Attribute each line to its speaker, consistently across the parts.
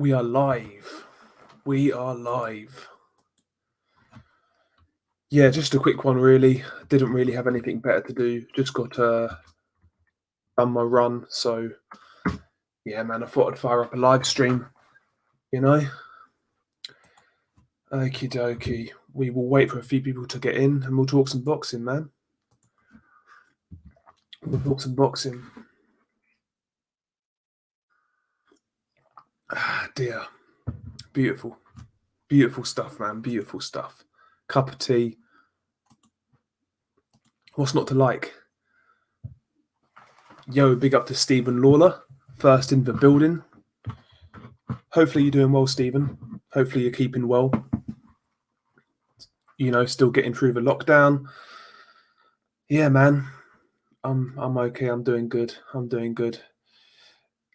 Speaker 1: We are live. We are live. Yeah, just a quick one, really. Didn't really have anything better to do. Just got done my run. So, yeah, man, I thought I'd fire up a live stream, you know? Okie dokie. We will wait for a few people to get in and we'll talk some boxing, man. We'll talk some boxing. Ah, dear. Beautiful. Beautiful stuff, man. Beautiful stuff. Cup of tea. What's not to like? Yo, big up to Stephen Lawler. First in the building. Hopefully you're doing well, Stephen. Hopefully you're keeping well. You know, still getting through the lockdown. Yeah, man. I'm okay. I'm doing good.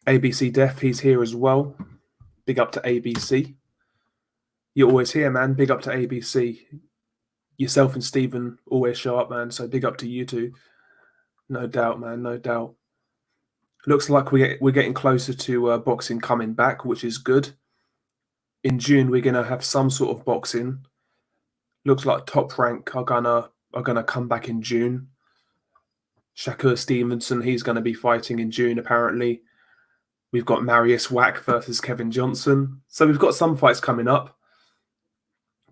Speaker 1: ABC Def, he's here as well. Big up to ABC. You're always here, man. Big up to ABC. Yourself and Stephen always show up, man. So big up to you two. No doubt, man. No doubt. Looks like we're getting closer to boxing coming back, which is good. In June, we're gonna have some sort of boxing. Looks like Top Rank are gonna come back in June. Shakur Stevenson, he's gonna be fighting in June apparently. We've got Marius Wack versus Kevin Johnson. So we've got some fights coming up.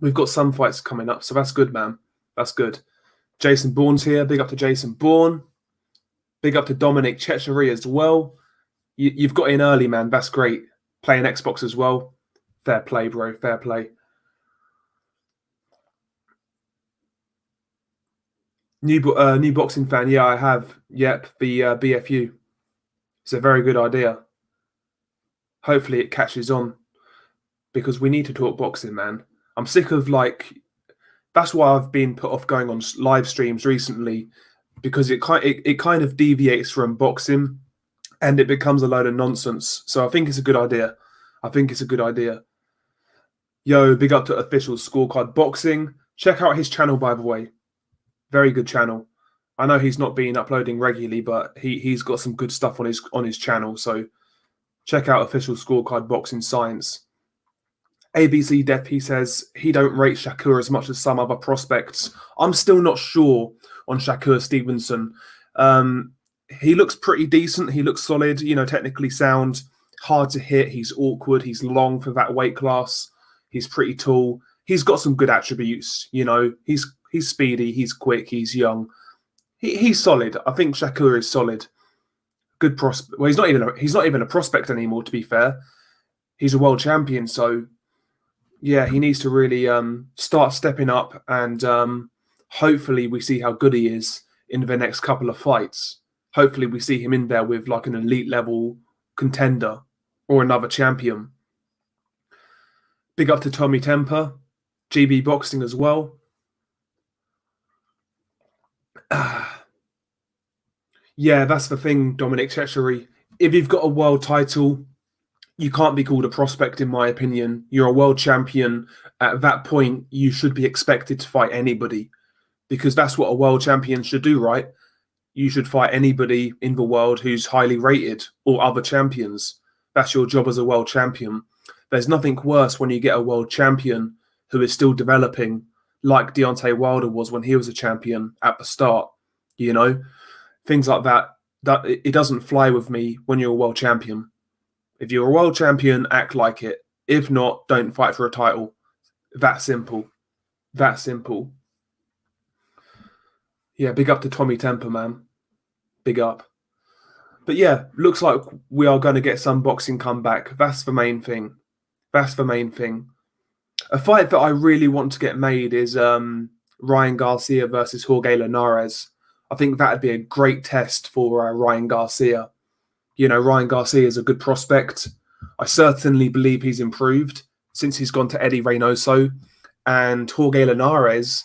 Speaker 1: So that's good, man. That's good. Jason Bourne's here. Big up to Jason Bourne. Big up to Dominic Ceccheri as well. You've got in early, man. That's great. Playing Xbox as well. Fair play, bro. Fair play. New boxing fan. Yeah, I have. Yep, the BFU. It's a very good idea. Hopefully it catches on because we need to talk boxing, man. I'm sick of that's why I've been put off going on live streams recently because it kind of deviates from boxing and it becomes a load of nonsense. So I think it's a good idea. Yo, big up to Official Scorecard Boxing. Check out his channel, by the way. Very good channel. I know he's not been uploading regularly, but he's got some good stuff on his channel. So check out Official Scorecard Boxing Science. ABC Def, he says he don't rate Shakur as much as some other prospects. I'm still not sure on Shakur Stevenson. He looks pretty decent. He looks solid, you know, technically sound, hard to hit. He's awkward. He's long for that weight class. He's pretty tall. He's got some good attributes, you know. He's speedy. He's quick. He's young. He's solid. I think Shakur is solid. Good prospect. Well, he's not even a prospect anymore, to be fair. He's a world champion, so yeah, he needs to really start stepping up and hopefully we see how good he is in the next couple of fights. Hopefully we see him in there with like an elite level contender or another champion. Big up to Tommy Temper, GB Boxing as well. Yeah, that's the thing, Dominic Ceccheri. If you've got a world title, you can't be called a prospect, in my opinion. You're a world champion. At that point, you should be expected to fight anybody because that's what a world champion should do, right? You should fight anybody in the world who's highly rated or other champions. That's your job as a world champion. There's nothing worse when you get a world champion who is still developing, like Deontay Wilder was when he was a champion at the start. You know, things like that. That it doesn't fly with me when you're a world champion. If you're a world champion, act like it. If not, don't fight for a title. That simple. That simple. Yeah, big up to Tommy Temper, man. Big up. But yeah, looks like we are going to get some boxing comeback. That's the main thing. A fight that I really want to get made is Ryan Garcia versus Jorge Linares. I think that would be a great test for Ryan Garcia. You know, Ryan Garcia is a good prospect. I certainly believe he's improved since he's gone to Eddie Reynoso. And Jorge Linares,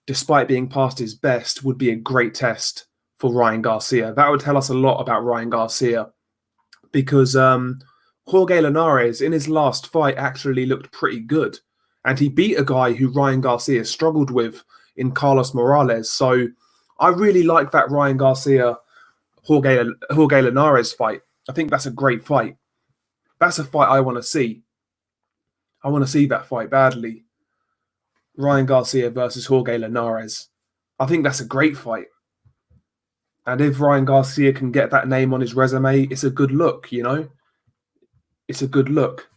Speaker 1: despite being past his best, would be a great test for Ryan Garcia. That would tell us a lot about Ryan Garcia because Jorge Linares, in his last fight, actually looked pretty good. And he beat a guy who Ryan Garcia struggled with in Carlos Morales. So I really like that Ryan Garcia Jorge Linares fight. I think that's a great fight. That's a fight I want to see. I want to see that fight badly. Ryan Garcia versus Jorge Linares. I think that's a great fight. And if Ryan Garcia can get that name on his resume, it's a good look, you know? It's a good look.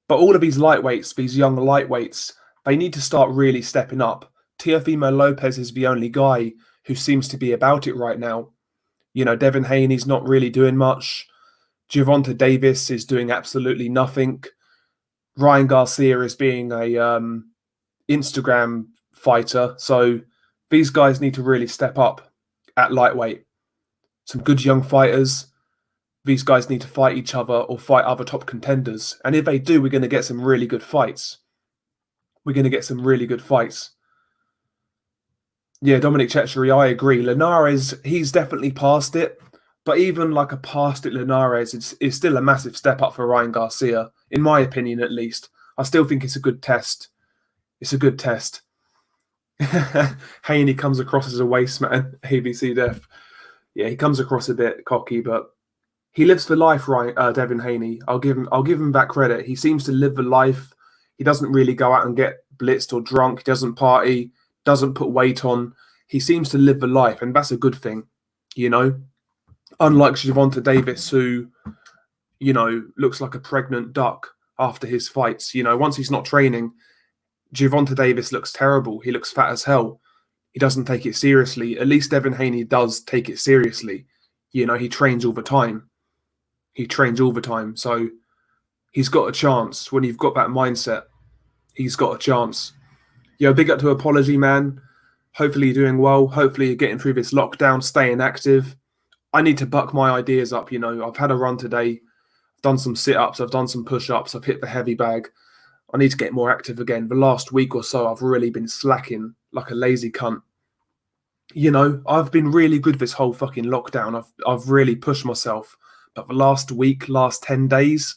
Speaker 1: But all of these lightweights, these young lightweights, they need to start really stepping up. Teofimo Lopez is the only guy who seems to be about it right now. You know, Devin Haney's not really doing much. Gervonta Davis is doing absolutely nothing. Ryan Garcia is being a Instagram fighter. So these guys need to really step up at lightweight. Some good young fighters. These guys need to fight each other or fight other top contenders. And if they do, we're going to get some really good fights. We're going to get some really good fights. Yeah, Dominic Chetchery, I agree. Linares, he's definitely past it. But even like a past it Linares is still a massive step up for Ryan Garcia, in my opinion at least. I still think it's a good test. It's a good test. Haney comes across as a waste man, ABC Def. Yeah, he comes across a bit cocky, but he lives for life, right? Devin Haney. I'll give him that credit. He seems to live the life. He doesn't really go out and get blitzed or drunk. He doesn't party, doesn't put weight on. He seems to live the life, and that's a good thing, you know? Unlike Gervonta Davis, who, you know, looks like a pregnant duck after his fights. You know, once he's not training, Gervonta Davis looks terrible. He looks fat as hell. He doesn't take it seriously. At least Devin Haney does take it seriously. You know, he trains all the time. He trains all the time. So he's got a chance. When you've got that mindset, he's got a chance. Yeah, big up to Apology, man. Hopefully you're doing well. Hopefully you're getting through this lockdown, staying active. I need to buck my ideas up, you know. I've had a run today. I've done some sit-ups. I've done some push-ups. I've hit the heavy bag. I need to get more active again. The last week or so, I've really been slacking like a lazy cunt. You know, I've been really good this whole fucking lockdown. I've really pushed myself. But the last week, last 10 days,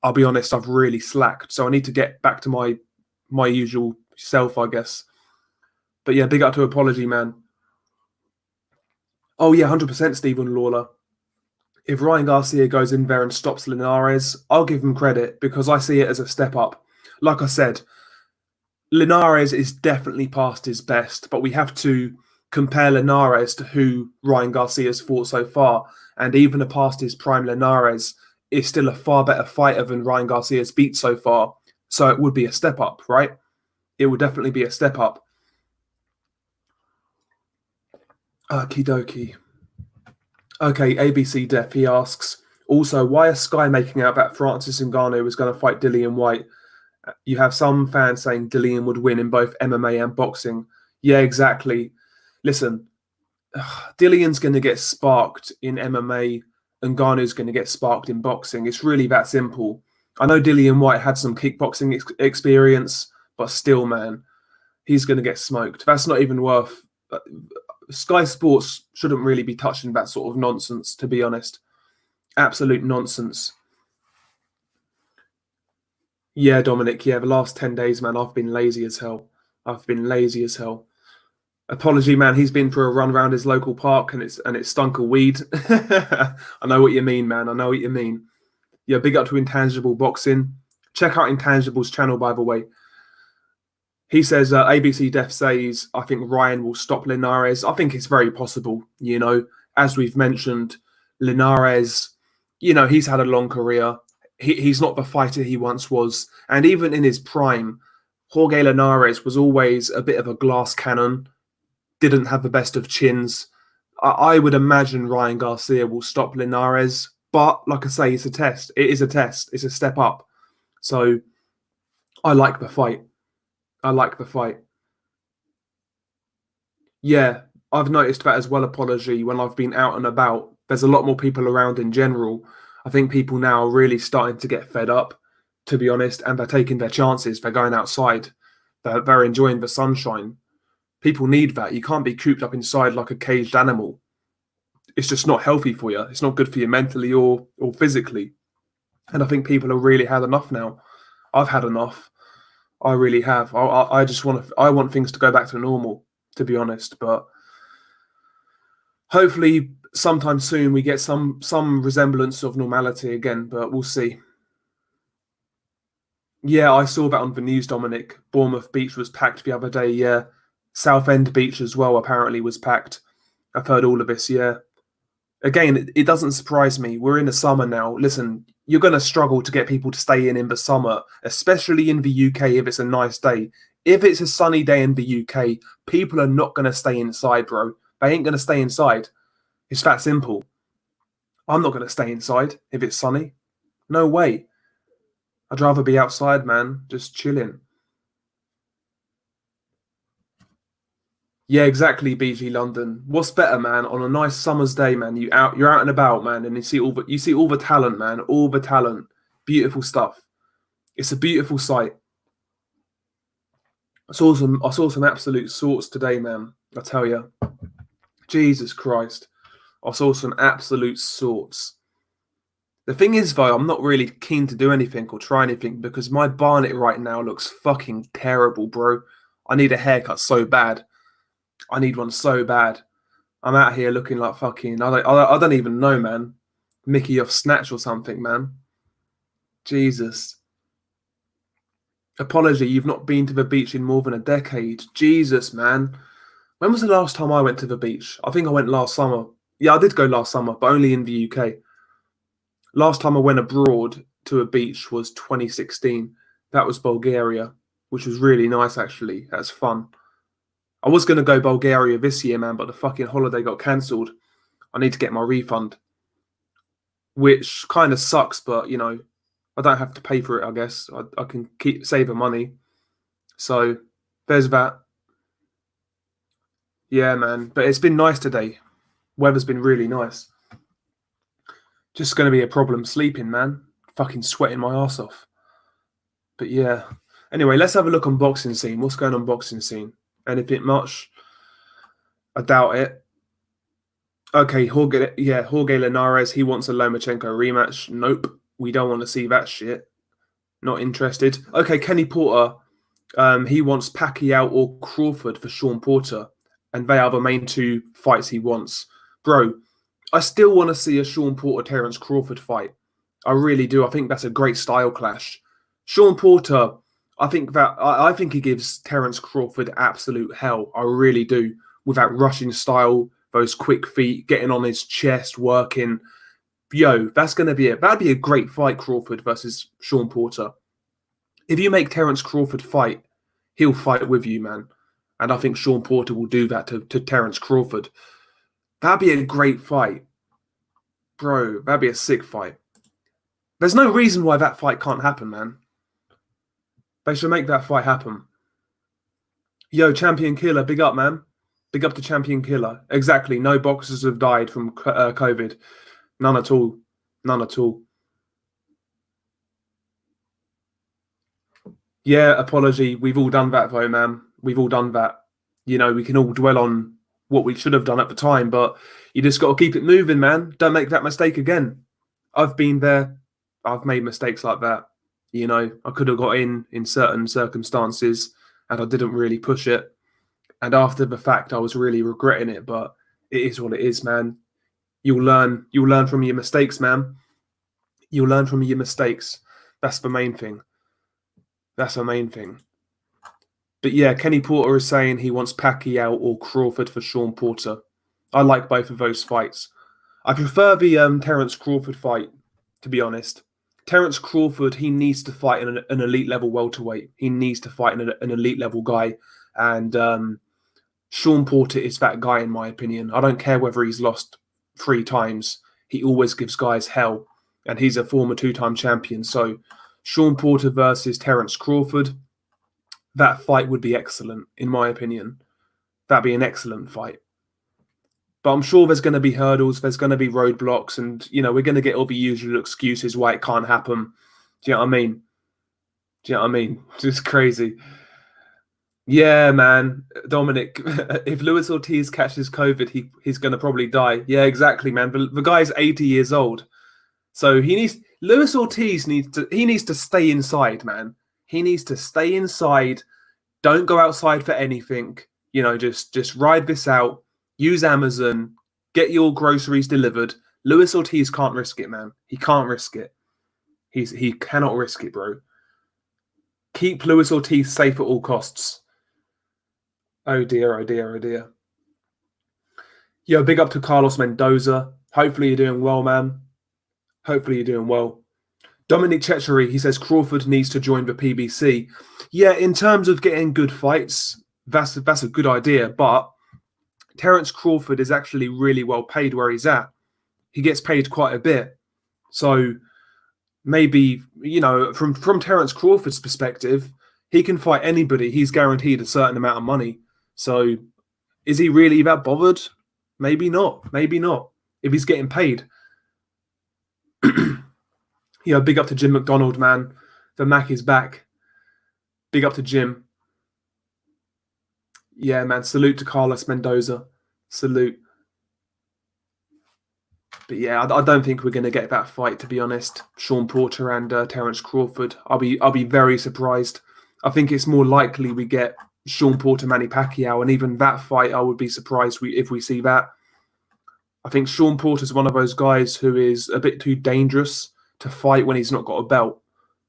Speaker 1: I'll be honest, I've really slacked. So I need to get back to my usual self, I guess. But yeah, big up to Apology, man. Oh yeah, 100% Stephen Lawler. If Ryan Garcia goes in there and stops Linares, I'll give him credit because I see it as a step up. Like I said, Linares is definitely past his best, but we have to compare Linares to who Ryan Garcia's fought so far. And even a past his prime Linares is still a far better fighter than Ryan Garcia's beat so far. So it would be a step up, right? It would definitely be a step up. Okie dokie. Okay, ABC Def, he asks, also, why is Sky making out that Francis Ngannou is going to fight Dillian White? You have some fans saying Dillian would win in both MMA and boxing. Yeah, exactly. Listen, Dillian's going to get sparked in MMA and Ngannou's going to get sparked in boxing. It's really that simple. I know Dillian White had some kickboxing experience, but still, man, he's going to get smoked. That's not even worth... Sky Sports shouldn't really be touching that sort of nonsense, to be honest. Absolute nonsense. Yeah, Dominic, yeah, the last 10 days, man, I've been lazy as hell. I've been lazy as hell. Apology, man, he's been for a run around his local park and it stunk of weed. I know what you mean, man. I know what you mean. Yeah, big up to Intangible Boxing. Check out Intangible's channel, by the way. He says, ABC Def says, I think Ryan will stop Linares. I think it's very possible, you know. As we've mentioned, Linares, you know, he's had a long career. He's not the fighter he once was. And even in his prime, Jorge Linares was always a bit of a glass cannon, didn't have the best of chins. I would imagine Ryan Garcia will stop Linares. But like I say, it's a test. It is a test. It's a step up. So I like the fight. I like the fight. Yeah, I've noticed that as well, Apology, when I've been out and about. There's a lot more people around in general. I think people now are really starting to get fed up, to be honest, and they're taking their chances. They're going outside. They're enjoying the sunshine. People need that. You can't be cooped up inside like a caged animal. It's just not healthy for you. It's not good for you mentally or physically. And I think people have really had enough now. I've had enough. I really have. I just I want things to go back to normal, to be honest. But hopefully, sometime soon we get some resemblance of normality again. But we'll see. Yeah, I saw that on the news, Dominic. Bournemouth Beach was packed the other day. Yeah, Southend Beach as well apparently was packed. I've heard all of this. Yeah. Again, it doesn't surprise me. We're in the summer now. Listen, you're going to struggle to get people to stay in the summer, especially in the UK if it's a nice day. If it's a sunny day in the UK, people are not going to stay inside, bro. They ain't going to stay inside. It's that simple. I'm not going to stay inside if it's sunny. No way. I'd rather be outside, man, just chilling. Yeah, exactly, BG London. What's better, man? On a nice summer's day, man, you're out and about, man, and you see all the talent, man, all the talent. Beautiful stuff. It's a beautiful sight. I saw some absolute sorts today, man. I tell you. Jesus Christ. I saw some absolute sorts. The thing is, though, I'm not really keen to do anything or try anything because my barnet right now looks fucking terrible, bro. I need a haircut so bad. I need one so bad. I'm out here looking like fucking. I don't even know, man. Mickey off Snatch or something, man. Jesus. Apology, you've not been to the beach in more than a decade. Jesus, man. When was the last time I went to the beach? I think I went last summer. Yeah, I did go last summer, but only in the UK. Last time I went abroad to a beach was 2016. That was Bulgaria, which was really nice, actually. That's fun. I was going to go Bulgaria this year, man, but the fucking holiday got cancelled. I need to get my refund, which kind of sucks, but, I don't have to pay for it, I guess. I can keep saving money. So there's that. Yeah, man. But it's been nice today. Weather's been really nice. Just going to be a problem sleeping, man. Fucking sweating my ass off. But yeah. Anyway, let's have a look on boxing scene. What's going on boxing scene? Anything much? I doubt it. Okay, Jorge Linares, he wants a Lomachenko rematch. Nope. We don't want to see that shit. Not interested. Okay, Kenny Porter, he wants Pacquiao or Crawford for Sean Porter. And they are the main two fights he wants. Bro, I still want to see a Sean Porter-Terence Crawford fight. I really do. I think that's a great style clash. Sean Porter, I think he gives Terence Crawford absolute hell. I really do. With that rushing style, those quick feet, getting on his chest, working. Yo, that'd be a great fight, Crawford versus Sean Porter. If you make Terence Crawford fight, he'll fight with you, man. And I think Sean Porter will do that to Terence Crawford. That'd be a great fight. Bro, that'd be a sick fight. There's no reason why that fight can't happen, man. They should make that fight happen. Yo, Champion Killer, big up, man. Big up to Champion Killer. Exactly. No boxers have died from COVID. None at all. None at all. Yeah, apology. We've all done that, though, man. We've all done that. We can all dwell on what we should have done at the time, but you just got to keep it moving, man. Don't make that mistake again. I've been there. I've made mistakes like that. I could have got in certain circumstances and I didn't really push it. And after the fact, I was really regretting it, but it is what it is, man. You'll learn from your mistakes, man. You'll learn from your mistakes. That's the main thing. That's the main thing. But yeah, Kenny Porter is saying he wants Pacquiao or Crawford for Sean Porter. I like both of those fights. I prefer the Terence Crawford fight, to be honest. Terence Crawford, he needs to fight an elite level welterweight. He needs to fight an elite level guy. And Sean Porter is that guy, in my opinion. I don't care whether he's lost 3 times. He always gives guys hell. And he's a former 2-time champion. So Sean Porter versus Terence Crawford, that fight would be excellent, in my opinion. That'd be an excellent fight. But I'm sure there's going to be hurdles, there's going to be roadblocks, and, we're going to get all the usual excuses why it can't happen. Do you know what I mean? Just crazy. Yeah, man. Dominic, if Luis Ortiz catches COVID, he's going to probably die. Yeah, exactly, man. The guy's 80 years old. So Luis Ortiz needs to stay inside, man. He needs to stay inside. Don't go outside for anything. Just ride this out. Use Amazon. Get your groceries delivered. Luis Ortiz can't risk it, man. He can't risk it. He cannot risk it, bro. Keep Luis Ortiz safe at all costs. Oh dear, oh dear, oh dear. Yo, big up to Carlos Mendoza. Hopefully you're doing well, man. Hopefully you're doing well. Dominic Chechery, he says Crawford needs to join the PBC. Yeah, in terms of getting good fights, that's a good idea. But Terence Crawford is actually really well paid where he's at. He gets paid quite a bit. So maybe, from Terence Crawford's perspective, he can fight anybody. He's guaranteed a certain amount of money. So is he really that bothered? Maybe not. Maybe not. If he's getting paid. Big up to Jim McDonald, man. The Mac is back. Big up to Jim. Yeah, man. Salute to Carlos Mendoza. Salute. But yeah, I don't think we're going to get that fight, to be honest. Sean Porter and Terence Crawford. I'll be very surprised. I think it's more likely we get Sean Porter, Manny Pacquiao, and even that fight, I would be surprised if we see that. I think Sean Porter's one of those guys who is a bit too dangerous to fight when he's not got a belt.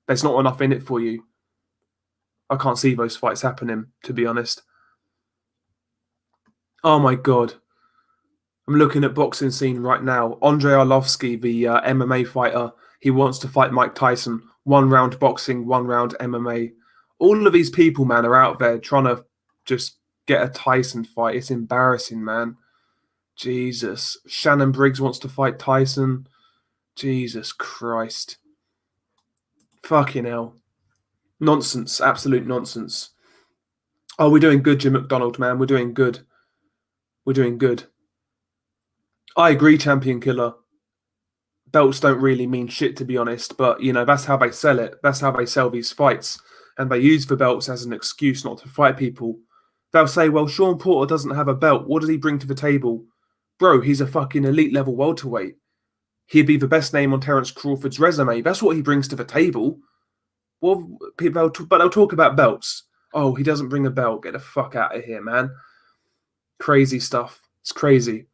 Speaker 1: There's not enough in it for you. I can't see those fights happening, to be honest. Oh my God. I'm looking at boxing scene right now. Andrei Arlovsky, the MMA fighter, he wants to fight Mike Tyson. 1 round boxing, 1 round MMA. All of these people, man, are out there trying to just get a Tyson fight. It's embarrassing, man. Jesus. Shannon Briggs wants to fight Tyson. Jesus Christ. Fucking hell. Nonsense. Absolute nonsense. Oh, we're doing good, Jim McDonald, man. We're doing good. We're doing good. I agree, Champion Killer. Belts don't really mean shit, to be honest, but, that's how they sell it. That's how they sell these fights. And they use the belts as an excuse not to fight people. They'll say, well, Sean Porter doesn't have a belt. What does he bring to the table? Bro, he's a fucking elite level welterweight. He'd be the best name on Terence Crawford's resume. That's what he brings to the table. Well, but they'll talk about belts. Oh, he doesn't bring a belt. Get the fuck out of here, man. Crazy stuff. It's crazy.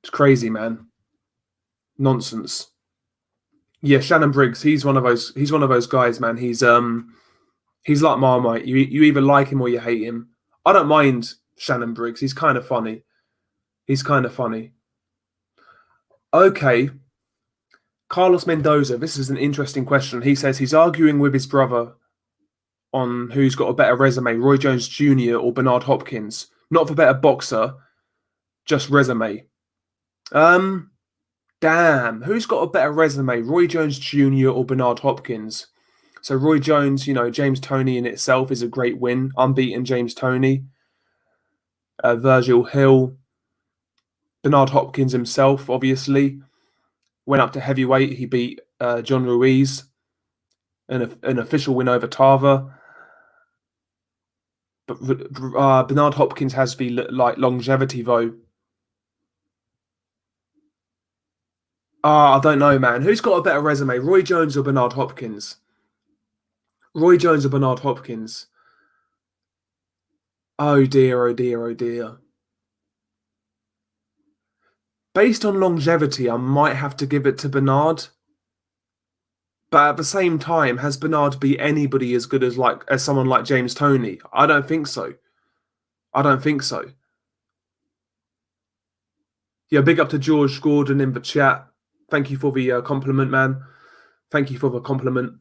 Speaker 1: It's crazy, man. Nonsense. Yeah, Shannon Briggs. He's one of those guys, man. He's like Marmite. You either like him or you hate him. I don't mind Shannon Briggs. He's kind of funny. Okay. Carlos Mendoza. This is an interesting question. He says he's arguing with his brother on who's got a better resume, Roy Jones Jr. or Bernard Hopkins. Not for better boxer, just resume. Damn, who's got a better resume, Roy Jones Jr. or Bernard Hopkins? So Roy Jones, James Toney in itself is a great win. Unbeaten James Toney. Virgil Hill. Bernard Hopkins himself, obviously. Went up to heavyweight. He beat John Ruiz. An official win over Tava. But Bernard Hopkins has the longevity, though. I don't know, man. Who's got a better resume, Roy Jones or Bernard Hopkins? Roy Jones or Bernard Hopkins? Oh dear, oh dear, oh dear. Based on longevity, I might have to give it to Bernard. But at the same time, has Bernard beat anybody as good as someone like James Toney? I don't think so. Yeah, big up to George Gordon in the chat. Thank you for the compliment, man. Thank you for the compliment.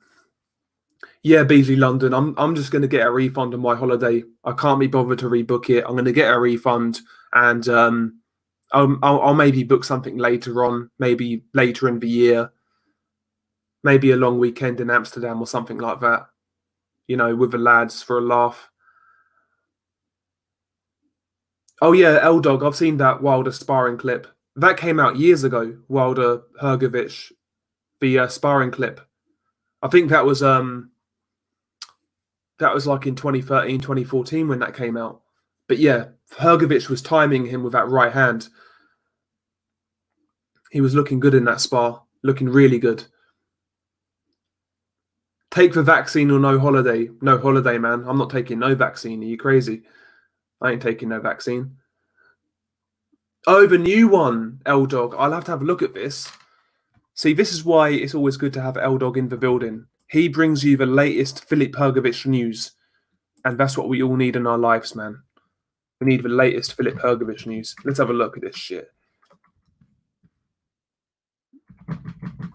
Speaker 1: Yeah, Beasley London. I'm just going to get a refund on my holiday. I can't be bothered to rebook it. I'm going to get a refund, and I'll maybe book something later on, maybe later in the year, maybe a long weekend in Amsterdam or something like that. With the lads for a laugh. Oh yeah, L-Dog. I've seen that Wilder sparring clip. That came out years ago. Wilder Hrgović, the sparring clip. I think that was like in 2013, 2014 when that came out. But yeah, Hrgović was timing him with that right hand. He was looking good in that spar, looking really good. Take the vaccine or no holiday. No holiday, man. I'm not taking no vaccine. Are you crazy? I ain't taking no vaccine. Oh, the new one, L-Dog. I'll have to have a look at this. See, this is why it's always good to have L-Dog in the building. He brings you the latest Filip Hrgovic news, and that's what we all need in our lives, man. We need the latest Filip Hrgovic news. Let's have a look at this shit.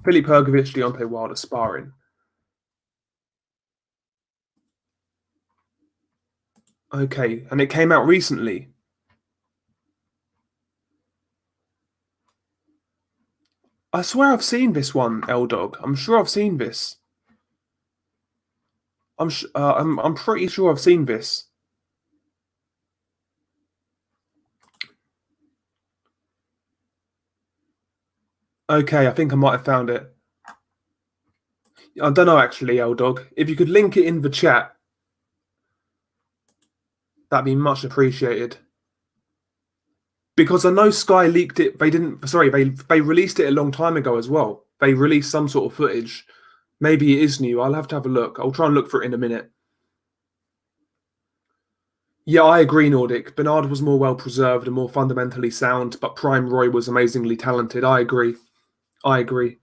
Speaker 1: Filip Hrgovic, Deontay Wilder sparring. Okay, and it came out recently. I swear I've seen this one, L-Dog. I'm sure I've seen this. I'm pretty sure I've seen this. Okay, I think I might have found it. I don't know actually, L-Dog. If you could link it in the chat, that'd be much appreciated. Because I know Sky leaked it. They didn't. Sorry, they released it a long time ago as well. They released some sort of footage. Maybe it is new. I'll have to have a look. I'll try and look for it in a minute. Yeah, I agree, Nordic. Bernard was more well preserved and more fundamentally sound, but Prime Roy was amazingly talented. I agree. I agree.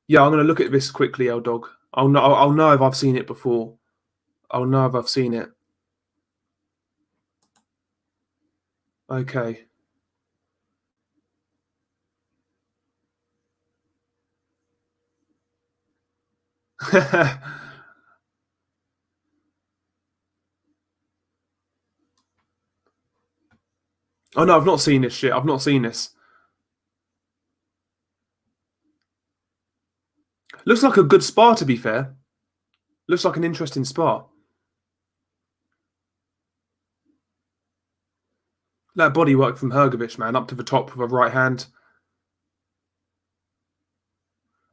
Speaker 1: Yeah, I'm going to look at this quickly, L-Dog. I'll know if I've seen it before. I'll know if I've seen it. Okay. Oh no, I've not seen this shit. I've not seen this. Looks like a good spar, to be fair. Looks like an interesting spar. That body work from Hrgovic, man, up to the top with a right hand.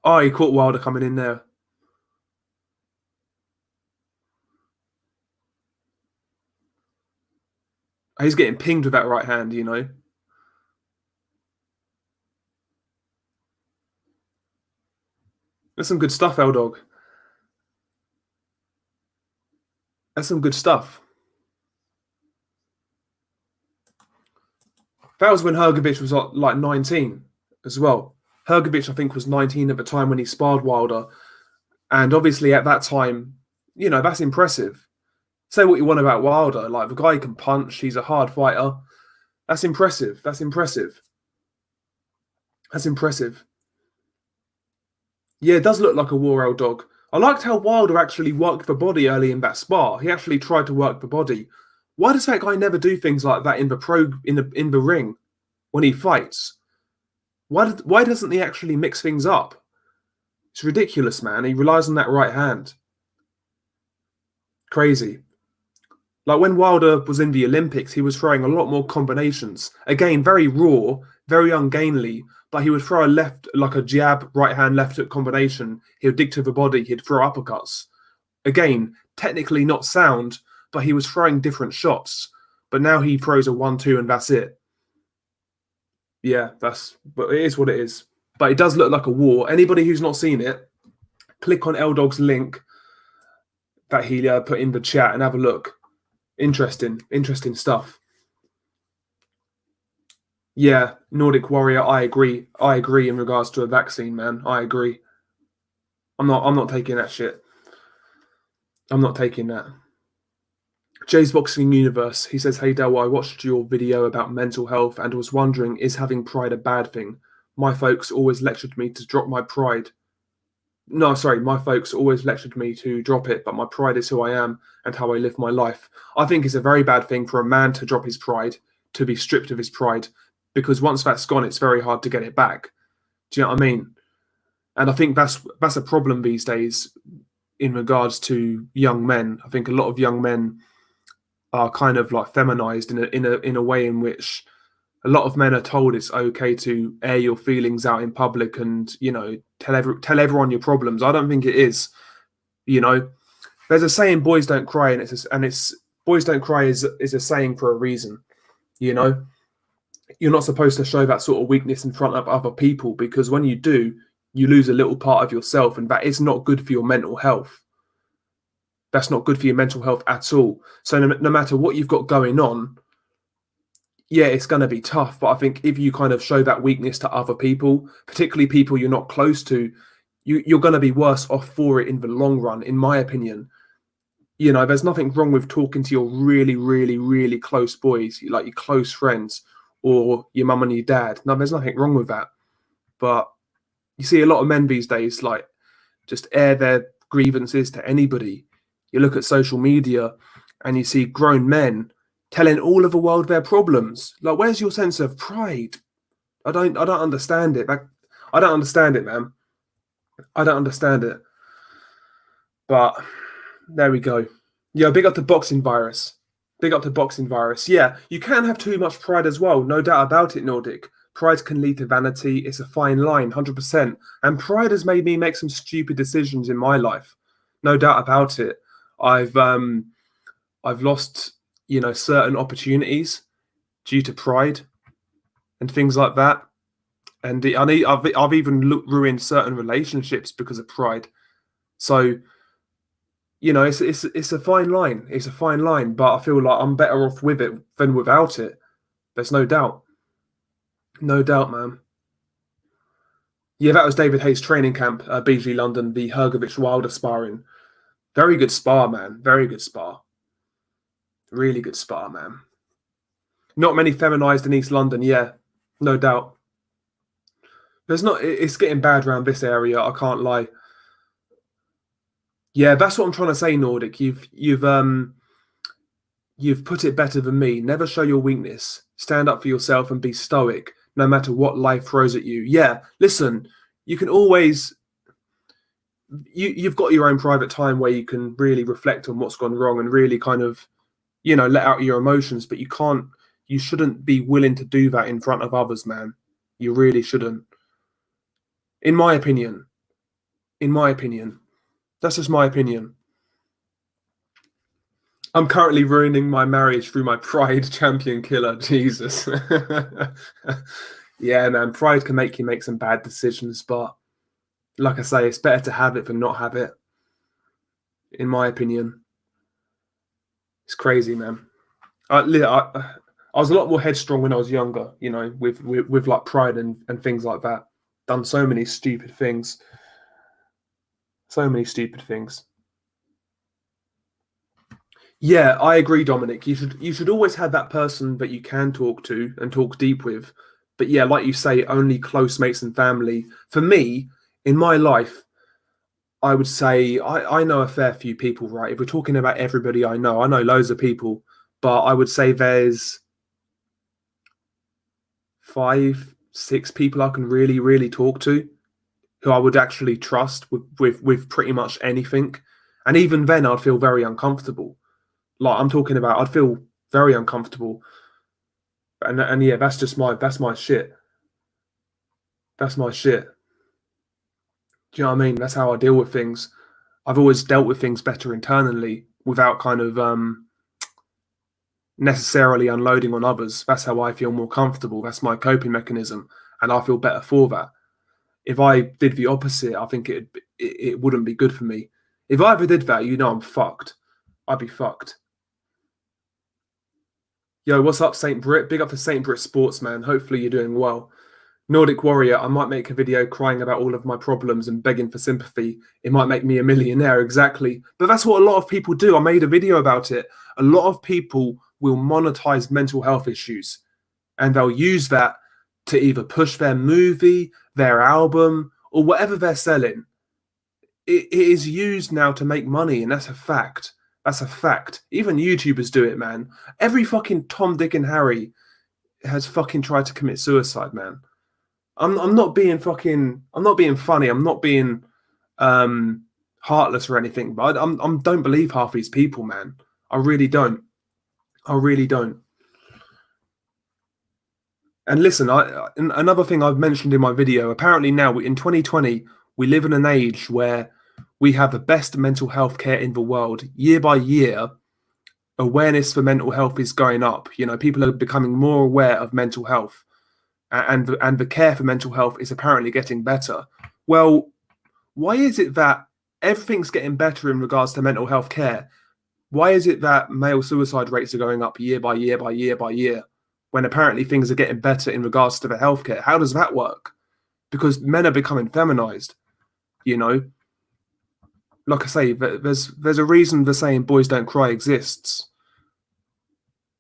Speaker 1: Oh, he caught Wilder coming in there. He's getting pinged with that right hand, you know. That's some good stuff, L-Dog. That's some good stuff. That was when Hrgovic was like 19 as well. Hrgovic, I think, was 19 at the time when he sparred Wilder. And obviously at that time, you know, that's impressive. Say what you want about Wilder. Like, the guy can punch. He's a hard fighter. That's impressive. That's impressive. That's impressive. Yeah, it does look like a war L-Dog. I liked how Wilder actually worked the body early in that spar. He actually tried to work the body. Why does that guy never do things like that in the ring when he fights? Why doesn't he actually mix things up? It's ridiculous, man. He relies on that right hand. Crazy. Like when Wilder was in the Olympics, he was throwing a lot more combinations. Again, very raw, very ungainly, but he would throw a left, like a jab, right hand, left hook combination. He would dig to the body, he'd throw uppercuts. Again, technically not sound, but he was throwing different shots. But now he throws a 1-2 and that's it. Yeah, but it is what it is. But it does look like a war. Anybody who's not seen it, click on L-Dog's link that he put in the chat and have a look. Interesting stuff. Yeah, Nordic Warrior, I agree. I agree in regards to a vaccine, man. I agree. I'm not taking that shit. I'm not taking that. Jay's Boxing Universe, he says, "Hey Del, I watched your video about mental health and was wondering, is having pride a bad thing? My folks always lectured me to drop my pride. No, sorry, my folks always lectured me to drop it, but my pride is who I am and how I live my life. I think it's a very bad thing for a man to drop his pride, to be stripped of his pride, because once that's gone, it's very hard to get it back. Do you know what I mean? And I think that's a problem these days in regards to young men. I think a lot of young men are kind of like feminized in a way in which a lot of men are told it's okay to air your feelings out in public and, you know, tell everyone your problems. I don't think it is. You know, there's a saying, "Boys don't cry," and it's "Boys don't cry" is a saying for a reason. You know, you're not supposed to show that sort of weakness in front of other people, because when you do, you lose a little part of yourself, and that is not good for your mental health. That's not good for your mental health at all. So no matter what you've got going on, yeah, it's going to be tough. But I think if you kind of show that weakness to other people, particularly people you're not close to, you're going to be worse off for it in the long run, in my opinion. You know, there's nothing wrong with talking to your really, really, really close boys, like your close friends or your mum and your dad. No, there's nothing wrong with that. But you see a lot of men these days, like, just air their grievances to anybody. You look at social media and you see grown men telling all of the world their problems. Like, where's your sense of pride? I don't understand it. Like, I don't understand it, man. I don't understand it. But there we go. Yeah, big up to Boxing Virus. Big up to Boxing Virus. Yeah, you can have too much pride as well. No doubt about it, Nordic. Pride can lead to vanity. It's a fine line, 100%. And pride has made me make some stupid decisions in my life. No doubt about it. I've lost, you know, certain opportunities due to pride and things like that. And I've even ruined certain relationships because of pride. So, you know, it's a fine line. It's a fine line, but I feel like I'm better off with it than without it. There's no doubt. No doubt, man. Yeah, that was David Hayes' training camp, BG London, the Hrgovic Wilder sparring. Very good spar, man. Very good spar. Really good spar, man. Not many feminized in East London, yeah, no doubt. There's not. It's getting bad around this area. I can't lie. Yeah, that's what I'm trying to say, Nordic. You've put it better than me. Never show your weakness. Stand up for yourself and be stoic, no matter what life throws at you. Yeah, listen, you can always. You've got your own private time where you can really reflect on what's gone wrong and really kind of, you know, let out your emotions. But you shouldn't be willing to do that in front of others, man. You really shouldn't. In my opinion. That's just my opinion. I'm currently ruining my marriage through my pride, champion killer. Jesus. Yeah, man. Pride can make you make some bad decisions, but like I say, it's better to have it than not have it. In my opinion. It's crazy, man. I was a lot more headstrong when I was younger, you know, with like pride and things like that. Done so many stupid things. So many stupid things. Yeah, I agree, Dominic. You should always have that person that you can talk to and talk deep with. But yeah, like you say, only close mates and family. For me, in my life, I would say I know a fair few people, right? If we're talking about everybody I know loads of people, but I would say there's 5, 6 people I can really, really talk to who I would actually trust with pretty much anything. And even then, I'd feel very uncomfortable. Like I'm talking about, I'd feel very uncomfortable. And yeah, that's my shit. That's my shit. Do you know what I mean? That's how I deal with things. I've always dealt with things better internally without kind of necessarily unloading on others. That's how I feel more comfortable. That's my coping mechanism, and I feel better for that. If I did the opposite, I think it wouldn't be good for me. If I ever did that, you know, I'm fucked. I'd be fucked. Yo, what's up, St. Brit? Big up to St. Brit Sports, man. Hopefully you're doing well. Nordic Warrior, I might make a video crying about all of my problems and begging for sympathy. It might make me a millionaire, exactly. But that's what a lot of people do. I made a video about it. A lot of people will monetize mental health issues, and they'll use that to either push their movie, their album, or whatever they're selling. It is used now to make money, and that's a fact. That's a fact. Even YouTubers do it, man. Every fucking Tom, Dick, and Harry has fucking tried to commit suicide, man. I'm not being funny. I'm not being heartless or anything. But I don't believe half these people, man. I really don't. I really don't. And listen, another thing I've mentioned in my video. Apparently now in 2020, we live in an age where we have the best mental health care in the world. Year by year, awareness for mental health is going up. You know, people are becoming more aware of mental health. And the care for mental health is apparently getting better. Well, why is it that everything's getting better in regards to mental health care? Why is it that male suicide rates are going up year by year by year by year, when apparently things are getting better in regards to the healthcare? How does that work? Because men are becoming feminized. You know, like I say, there's a reason the saying "boys don't cry" exists.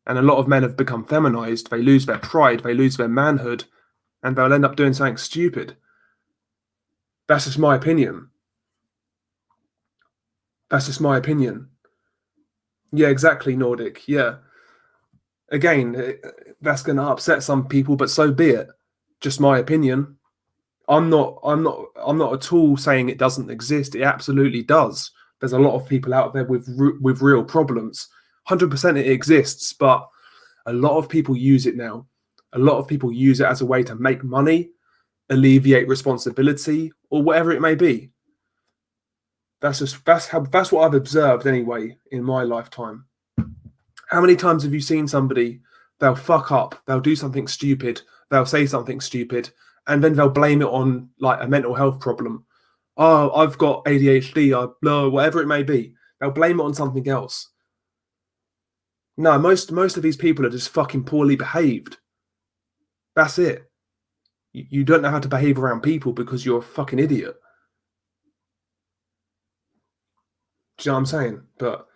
Speaker 1: And a lot of men have become feminized. They lose their pride, they lose their manhood, and they'll end up doing something stupid. That's just my opinion. That's just my opinion. Yeah, exactly, Nordic. Yeah. Again, that's going to upset some people, but so be it. Just my opinion. I'm not at all saying it doesn't exist. It absolutely does. There's a lot of people out there with real problems. 100% it exists, but a lot of people use it now. A lot of people use it as a way to make money, alleviate responsibility, or whatever it may be. That's what I've observed anyway in my lifetime. How many times have you seen somebody, they'll fuck up, they'll do something stupid, they'll say something stupid, and then they'll blame it on like a mental health problem. Oh, I've got ADHD, whatever it may be. They'll blame it on something else. No, most of these people are just fucking poorly behaved. That's it. You don't know how to behave around people because you're a fucking idiot. Do you know what I'm saying? But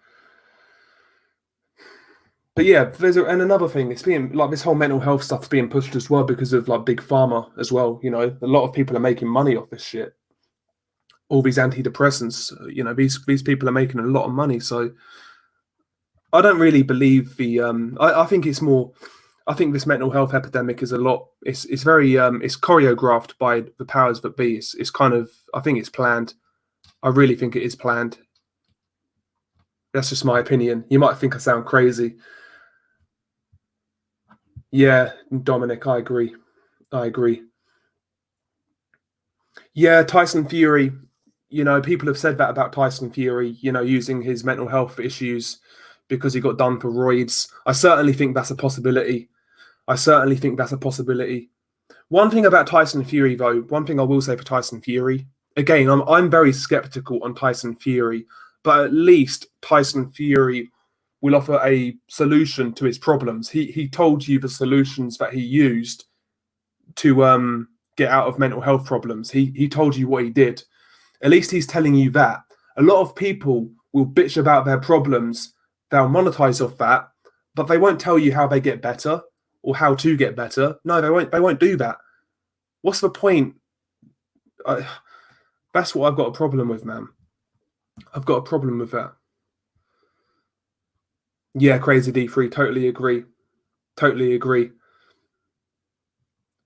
Speaker 1: yeah, and another thing, it's being like this whole mental health stuff's being pushed as well because of like big pharma as well. You know, a lot of people are making money off this shit. All these antidepressants, you know, these people are making a lot of money. So I don't really believe the. I think it's more. I think this mental health epidemic is a lot. It's very. It's choreographed by the powers that be. It's kind of. I think it's planned. I really think it is planned. That's just my opinion. You might think I sound crazy. Yeah, Dominic, I agree. I agree. Yeah, Tyson Fury. You know, people have said that about Tyson Fury. You know, using his mental health issues because he got done for roids. I certainly think that's a possibility. I certainly think that's a possibility. One thing about Tyson Fury, though, one thing I will say for Tyson Fury, again, I'm very skeptical on Tyson Fury, but at least Tyson Fury will offer a solution to his problems. He told you the solutions that he used to get out of mental health problems. He told you what he did. At least he's telling you that. A lot of people will bitch about their problems. They'll monetize off that, but they won't tell you how they get better or how to get better. No, they won't. They won't do that. What's the point? That's what I've got a problem with, man. I've got a problem with that. Yeah, Crazy D3, totally agree. Totally agree.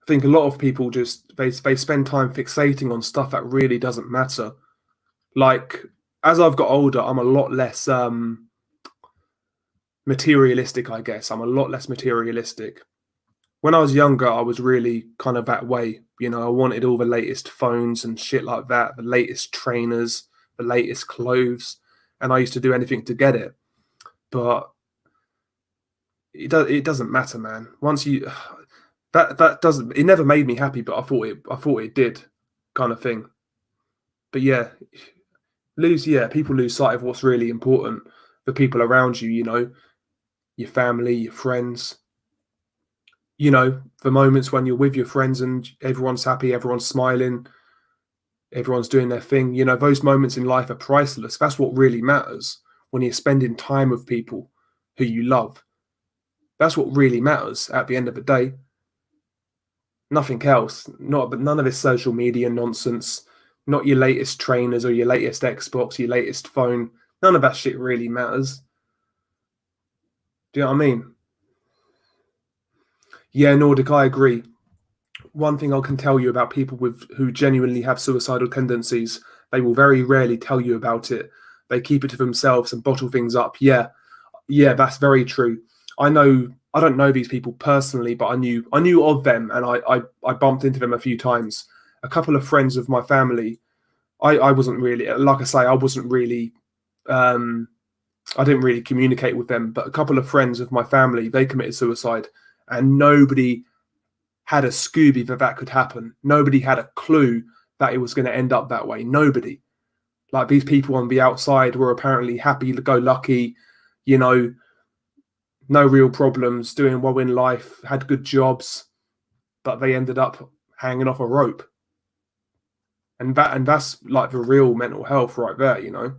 Speaker 1: I think a lot of people just they spend time fixating on stuff that really doesn't matter. Like as I've got older, I'm a lot less materialistic, I guess. I'm a lot less materialistic. When I was younger, I was really kind of that way. You know, I wanted all the latest phones and shit like that, the latest trainers, the latest clothes, and I used to do anything to get it. But it doesn't matter, man. Once you that doesn't it never made me happy, but I thought it did, kind of thing. But yeah, people lose sight of what's really important. The people around you, you know, your family, your friends. You know, the moments when you're with your friends and everyone's happy, everyone's smiling, everyone's doing their thing. You know, those moments in life are priceless. That's what really matters when you're spending time with people who you love. That's what really matters at the end of the day. Nothing else. But none of this social media nonsense. Not your latest trainers or your latest Xbox, your latest phone. None of that shit really matters. Do you know what I mean? Yeah, Nordic, I agree. One thing I can tell you about people who genuinely have suicidal tendencies, they will very rarely tell you about it. They keep it to themselves and bottle things up. Yeah, that's very true. I don't know these people personally, but I knew of them, and I bumped into them a few times. A couple of friends of my family, I wasn't really, like I say, I wasn't really, I didn't really communicate with them. But a couple of friends of my family, they committed suicide, and nobody had a Scooby that could happen. Nobody had a clue that it was going to end up that way. Nobody. Like these people on the outside were apparently happy-go-lucky, you know, no real problems, doing well in life, had good jobs, but they ended up hanging off a rope. And that's like the real mental health right there, you know.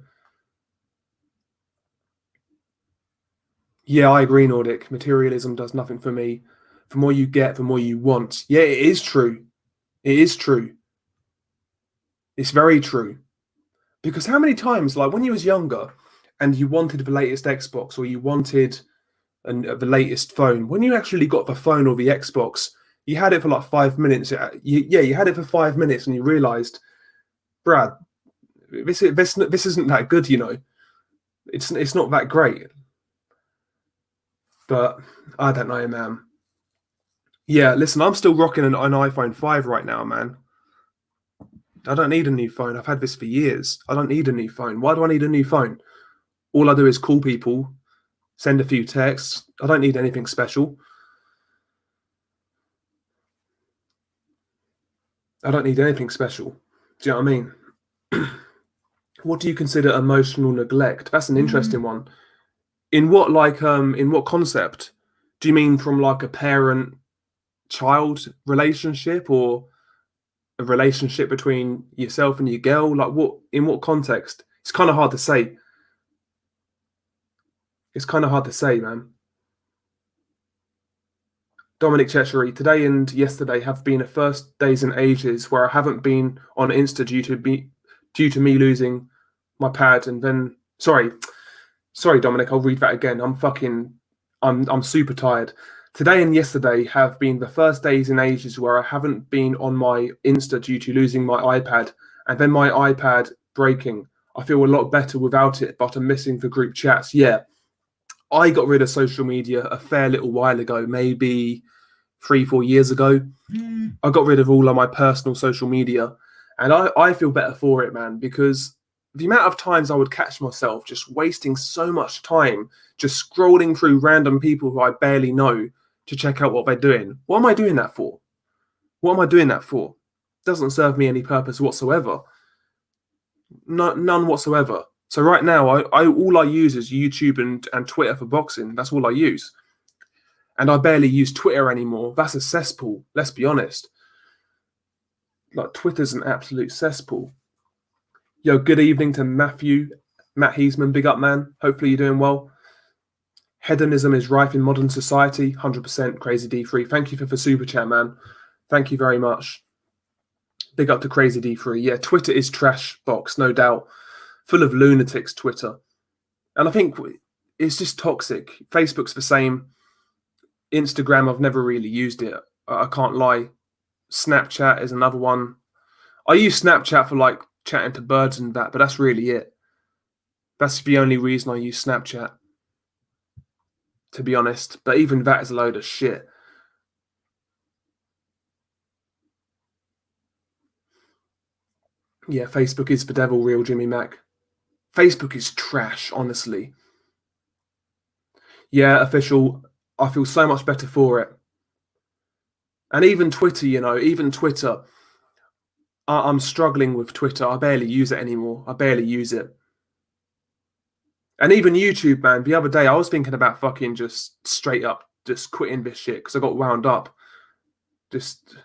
Speaker 1: Yeah, I agree, Nordic. Materialism does nothing for me. The more you get, the more you want. Yeah, it is true. It is true. It's very true. Because how many times, like when you was younger and you wanted the latest Xbox or you wanted the latest phone, when you actually got the phone or the Xbox, you had it for like 5 minutes. You had it for 5 minutes and you realized, Brad, this isn't that good, you know. It's not that great. But I don't know, man. Yeah, listen, I'm still rocking an iPhone 5 right now, man. I don't need a new phone. I've had this for years. I don't need a new phone. Why do I need a new phone? All I do is call people, send a few texts. I don't need anything special. I don't need anything special. Do you know what I mean? What do you consider emotional neglect? That's an interesting one. In what concept? Do you mean from like a parent child relationship or a relationship between yourself and your girl? Like in what context? It's kind of hard to say. It's kind of hard to say, man. Dominic Chechery, today and yesterday have been the first days in ages where I haven't been on Insta due to me losing my pad. And then sorry, Dominic, I'll read that again. I'm super tired. Today and yesterday have been the first days in ages where I haven't been on my Insta due to losing my iPad and then my iPad breaking. I feel a lot better without it, but I'm missing the group chats. Yeah, I got rid of social media a fair little while ago, maybe 3-4 years ago. I got rid of all of my personal social media, and I feel better for it, man, because the amount of times I would catch myself just wasting so much time just scrolling through random people who I barely know to check out what they're doing. What am I doing that for? What am I doing that for? Doesn't serve me any purpose whatsoever. None whatsoever. So right now, I all I use is YouTube and Twitter for boxing. That's all I use. And I barely use Twitter anymore. That's a cesspool. Let's be honest. Like Twitter's an absolute cesspool. Yo, good evening to Matt Heisman, big up, man. Hopefully you're doing well. Hedonism is rife in modern society. 100% Crazy D3. Thank you for the super chat, man. Thank you very much. Big up to Crazy D3. Yeah, Twitter is trash box, no doubt. Full of lunatics, Twitter. And I think it's just toxic. Facebook's the same. Instagram, I've never really used it. I can't lie. Snapchat is another one. I use Snapchat for like chatting to birds and that, but that's really it. That's the only reason I use Snapchat, to be honest. But even that is a load of shit. Yeah, Facebook is the devil, real Jimmy Mac. Facebook is trash, honestly. Yeah, official. I feel so much better for it. And even Twitter, even Twitter, I'm struggling with Twitter. I barely use it anymore. I barely use it. And even YouTube, man, the other day I was thinking about fucking just straight up just quitting this shit because I got wound up just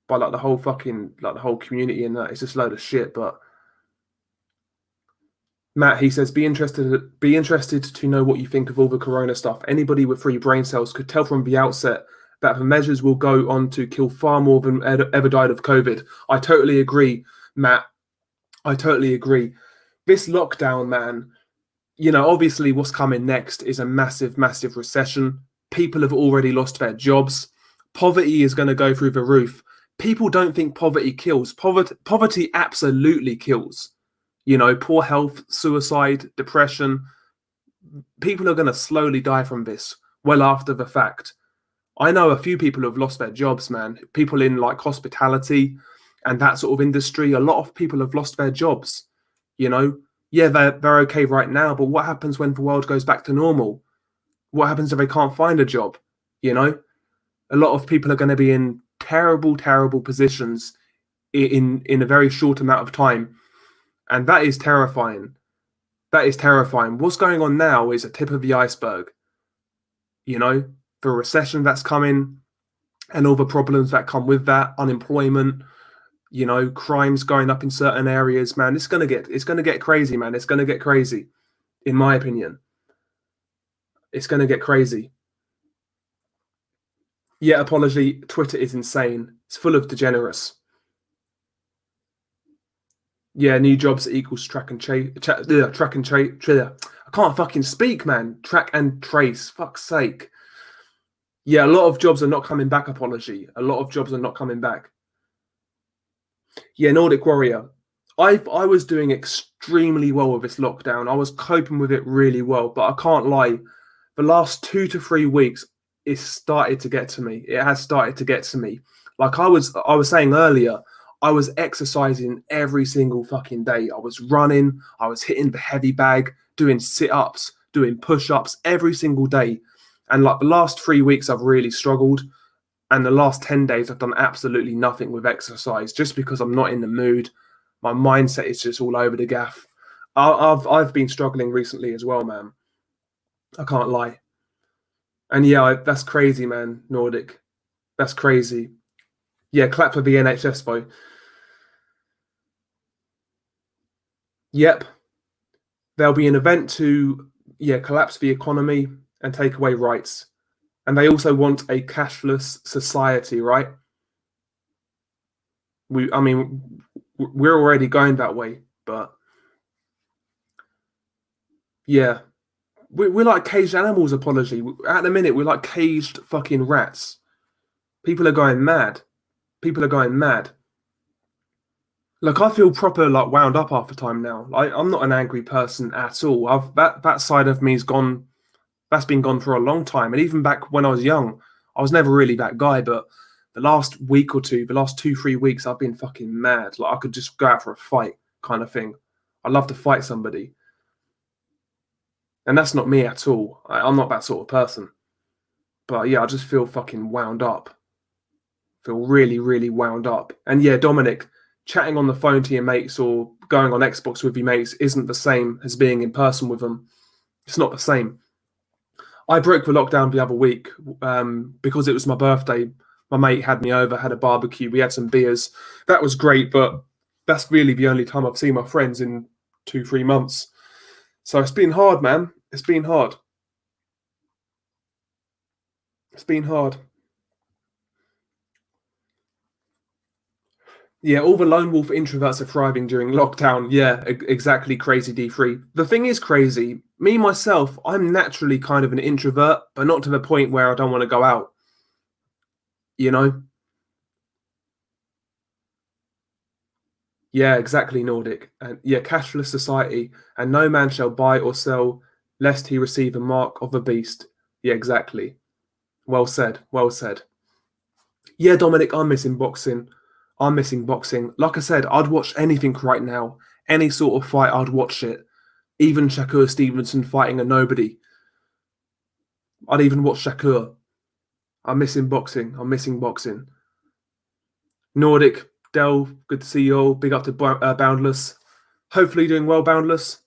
Speaker 1: by like the whole community and that. It's just a load of shit. But Matt, he says, be interested to know what you think of all the corona stuff. Anybody with free brain cells could tell from the outset that the measures will go on to kill far more than ever died of COVID. I totally agree, Matt. I totally agree. This lockdown, man, obviously what's coming next is a massive, massive recession. People have already lost their jobs. Poverty is going to go through the roof. People don't think poverty kills. Poverty absolutely kills. Poor health, suicide, depression. People are going to slowly die from this well after the fact. I know a few people who have lost their jobs, man. People in like hospitality and that sort of industry. A lot of people have lost their jobs. Yeah, they're okay right now, but what happens when the world goes back to normal? What happens if they can't find a job? A lot of people are going to be in terrible, terrible positions in a very short amount of time. And that is terrifying. That is terrifying. What's going on now is a tip of the iceberg. The recession that's coming and all the problems that come with that, unemployment, You know, crimes going up in certain areas, man. It's gonna get crazy, man. It's gonna get crazy, in my opinion. It's gonna get crazy. Yeah, apology. Twitter is insane. It's full of degenerates. Yeah, new jobs equals track and trace. Track and trace. I can't fucking speak, man. Track and trace. Fuck's sake. Yeah, a lot of jobs are not coming back. Apology. A lot of jobs are not coming back. Yeah, Nordic Warrior. I was doing extremely well with this lockdown. I was coping with it really well, but I can't lie. The last 2 to 3 weeks, it's started to get to me. It has started to get to me. Like I was saying earlier, I was exercising every single fucking day. I was running, I was hitting the heavy bag, doing sit-ups, doing push-ups every single day. And like the last 3 weeks, I've really struggled. And the last 10 days, I've done absolutely nothing with exercise just because I'm not in the mood. My mindset is just all over the gaff. I've been struggling recently as well, man. I can't lie. And yeah, that's crazy, man, Nordic. That's crazy. Yeah, clap for the NHS, though. Yep. There'll be an event to, yeah, collapse the economy and take away rights. And they also want a cashless society, right? I mean, we're already going that way, but yeah, we're like caged animals. Apology. At the minute, we're like caged fucking rats. People are going mad. People are going mad. Like I feel proper like wound up half the time now. I'm not an angry person at all. That side of me's gone. That's been gone for a long time. And even back when I was young, I was never really that guy. But the last week or two, the last 2 3 weeks, I've been fucking mad. Like I could just go out for a fight, kind of thing. I love to fight somebody, and that's not me at all. I'm not that sort of person. But yeah, I just feel fucking wound up. Feel really, really wound up. And yeah, Dominic, chatting on the phone to your mates or going on Xbox with your mates isn't the same as being in person with them. It's not the same. I broke the lockdown the other week because it was my birthday. My mate had me over, had a barbecue. We had some beers. That was great, but that's really the only time I've seen my friends in 2 3 months. So it's been hard, man. It's been hard. It's been hard. Yeah, all the lone wolf introverts are thriving during lockdown. Yeah, exactly. Crazy D3. The thing is crazy. Me myself, I'm naturally kind of an introvert, but not to the point where I don't want to go out. You know? Yeah, exactly. Nordic. And yeah, cashless society, and no man shall buy or sell lest he receive a mark of the beast. Yeah, exactly. Well said. Well said. Yeah, Dominic, I'm missing boxing. I'm missing boxing. Like I said, I'd watch anything right now. Any sort of fight, I'd watch it. Even Shakur Stevenson fighting a nobody. I'd even watch Shakur. I'm missing boxing. I'm missing boxing. Nordic, Dell, good to see you all. Big up to Boundless. Hopefully doing well, Boundless.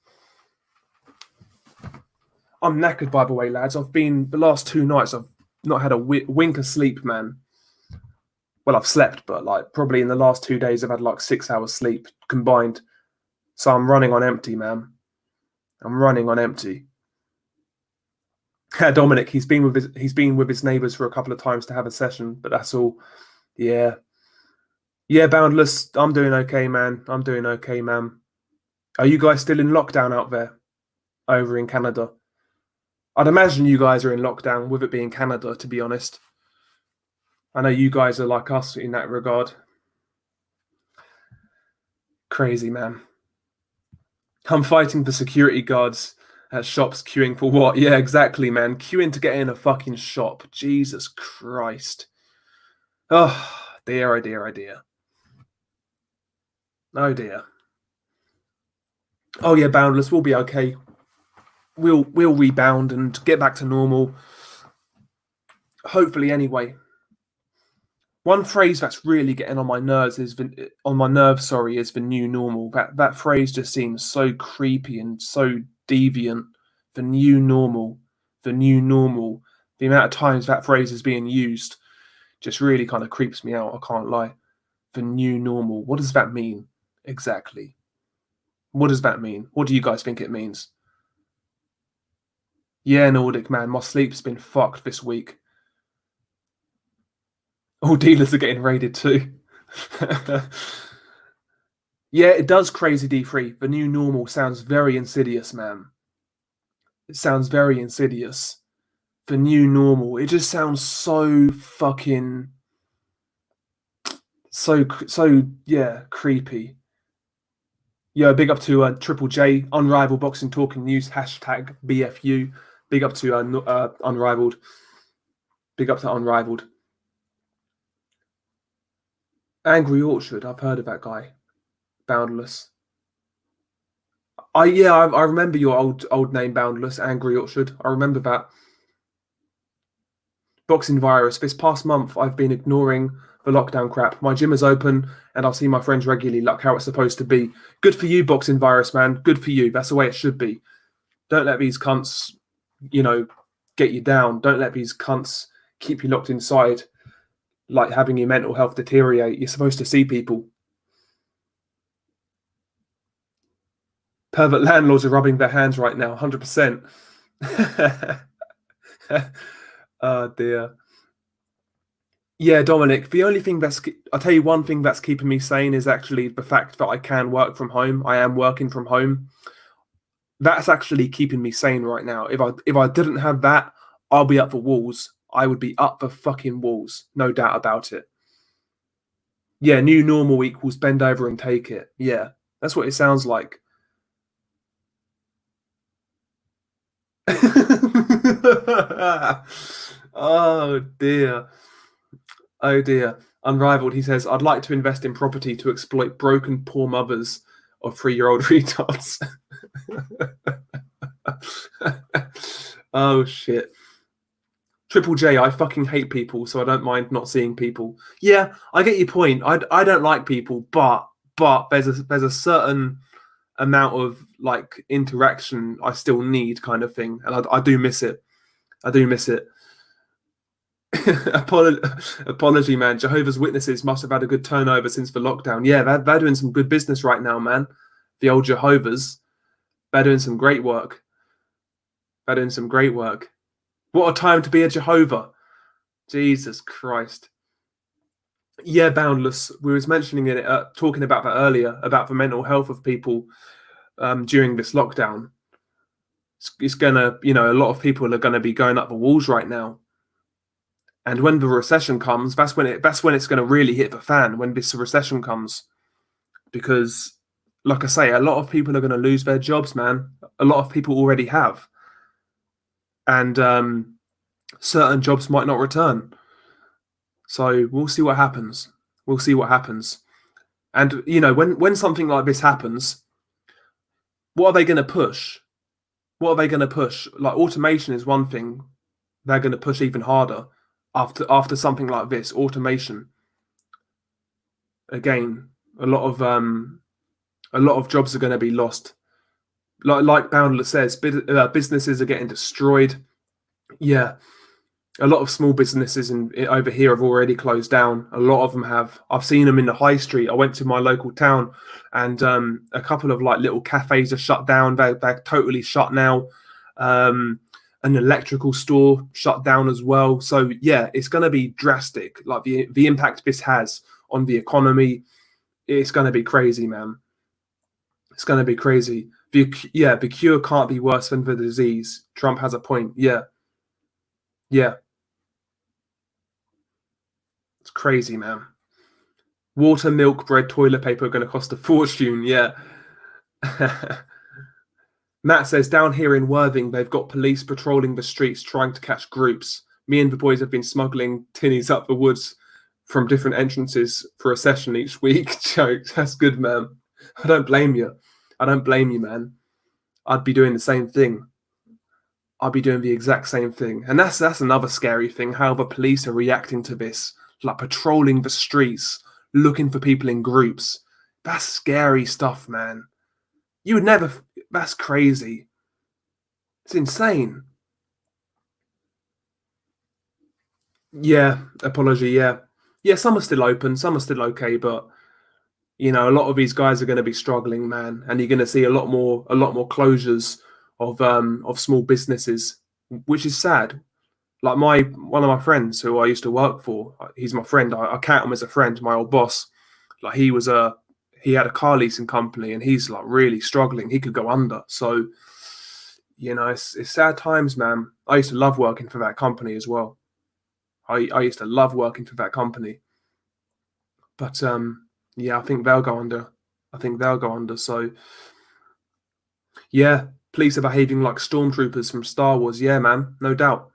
Speaker 1: I'm knackered, by the way, lads. I've been, the last 2 nights, I've not had a wink of sleep, man. Well, I've slept, but like probably in the last 2 days, I've had like 6 hours sleep combined. So I'm running on empty, man. I'm running on empty. Dominic, he's been with his neighbours for a couple of times to have a session, but that's all. Yeah, yeah, Boundless. I'm doing okay, man. I'm doing okay, man. Are you guys still in lockdown out there, over in Canada? I'd imagine you guys are in lockdown with it being Canada, to be honest. I know you guys are like us in that regard. Crazy, man. I'm fighting for security guards at shops queuing for what? Yeah, exactly, man. Queuing to get in a fucking shop. Jesus Christ. Oh, dear, oh dear, oh dear. Oh dear. Oh yeah, Boundless, we'll be okay. We'll rebound and get back to normal. Hopefully, anyway. One phrase that's really getting on my nerves is is the new normal. That phrase just seems so creepy and so deviant. The new normal, the new normal. The amount of times that phrase is being used just really kind of creeps me out. I can't lie. The new normal. What does that mean exactly? What does that mean? What do you guys think it means? Yeah, Nordic man, my sleep's been fucked this week. All dealers are getting raided too. Yeah, it does, Crazy D3. The new normal sounds very insidious, man. It sounds very insidious. The new normal. It just sounds so fucking so creepy. Yo, big up to Triple J, Unrivaled Boxing Talking News, hashtag BFU. Big up to Unrivaled. Big up to Unrivaled. Angry Orchard, I've heard of that guy. Boundless. I remember your old name, Boundless, Angry Orchard. I remember that. Boxing Virus. This past month, I've been ignoring the lockdown crap. My gym is open, and I'll see my friends regularly, like how it's supposed to be. Good for you, Boxing Virus, man. Good for you. That's the way it should be. Don't let these cunts, get you down. Don't let these cunts keep you locked inside, like having your mental health deteriorate. You're supposed to see people. Pervert landlords are rubbing their hands right now, 100%. Oh, dear. Yeah, Dominic, the only thing I'll tell you one thing that's keeping me sane is actually the fact that I can work from home. I am working from home. That's actually keeping me sane right now. If I didn't have that, I'll be up for walls. I would be up for fucking walls. No doubt about it. Yeah, new normal equals bend over and take it. Yeah, that's what it sounds like. Oh dear. Oh dear. Unrivaled, he says, I'd like to invest in property to exploit broken poor mothers of 3-year-old retards. Oh shit. Triple J, I fucking hate people, so I don't mind not seeing people. Yeah, I get your point. I don't like people, but there's a certain amount of like interaction I still need, kind of thing, and I do miss it. I do miss it. Apology, man. Jehovah's Witnesses must have had a good turnover since the lockdown. Yeah, they're doing some good business right now, man. The old Jehovah's, they're doing some great work. They're doing some great work. What a time to be a Jehovah. Jesus Christ. Yeah, Boundless. We was mentioning it, talking about that earlier, about the mental health of people during this lockdown. It's gonna, a lot of people are gonna be going up the walls right now. And when the recession comes, that's when it's going to really hit the fan, when this recession comes, because, like I say, a lot of people are going to lose their jobs, man. A lot of people already have, and certain jobs might not return. So we'll see what happens. We'll see what happens. And when something like this happens, what are they going to push? What are they going to push? Like, automation is one thing. They're going to push even harder. After something like this, automation. Again, a lot of jobs are going to be lost. Like Boundless says, businesses are getting destroyed. Yeah, a lot of small businesses over here have already closed down. A lot of them have. I've seen them in the high street. I went to my local town, and a couple of like little cafes are shut down. They're totally shut now. An electrical store shut down as well. So yeah, it's going to be drastic. Like the impact this has on the economy, it's going to be crazy, man. It's going to be crazy. The cure can't be worse than the disease. Trump has a point. Yeah. It's crazy, man. Water, milk, bread, toilet paper are going to cost a fortune. Yeah. Matt says, down here in Worthing, they've got police patrolling the streets trying to catch groups. Me and the boys have been smuggling tinnies up the woods from different entrances for a session each week. Joke. That's good, man. I don't blame you. I don't blame you, man. I'd be doing the same thing. I'd be doing the exact same thing. And that's another scary thing, how the police are reacting to this, like patrolling the streets, looking for people in groups. That's scary stuff, man. You would never... That's crazy. It's insane. Yeah, apology, yeah. Yeah, some are still open, some are still okay, but a lot of these guys are going to be struggling, man, and you're going to see a lot more closures of small businesses, which is sad. Like one of my friends who I used to work for, he's my friend. I count him as a friend. My old boss, like he had a car leasing company, and he's like really struggling. He could go under. So, it's sad times, man. I used to love working for that company as well. I used to love working for that company, but yeah, I think they'll go under. I think they'll go under. So, yeah, police are behaving like stormtroopers from Star Wars. Yeah, man, no doubt.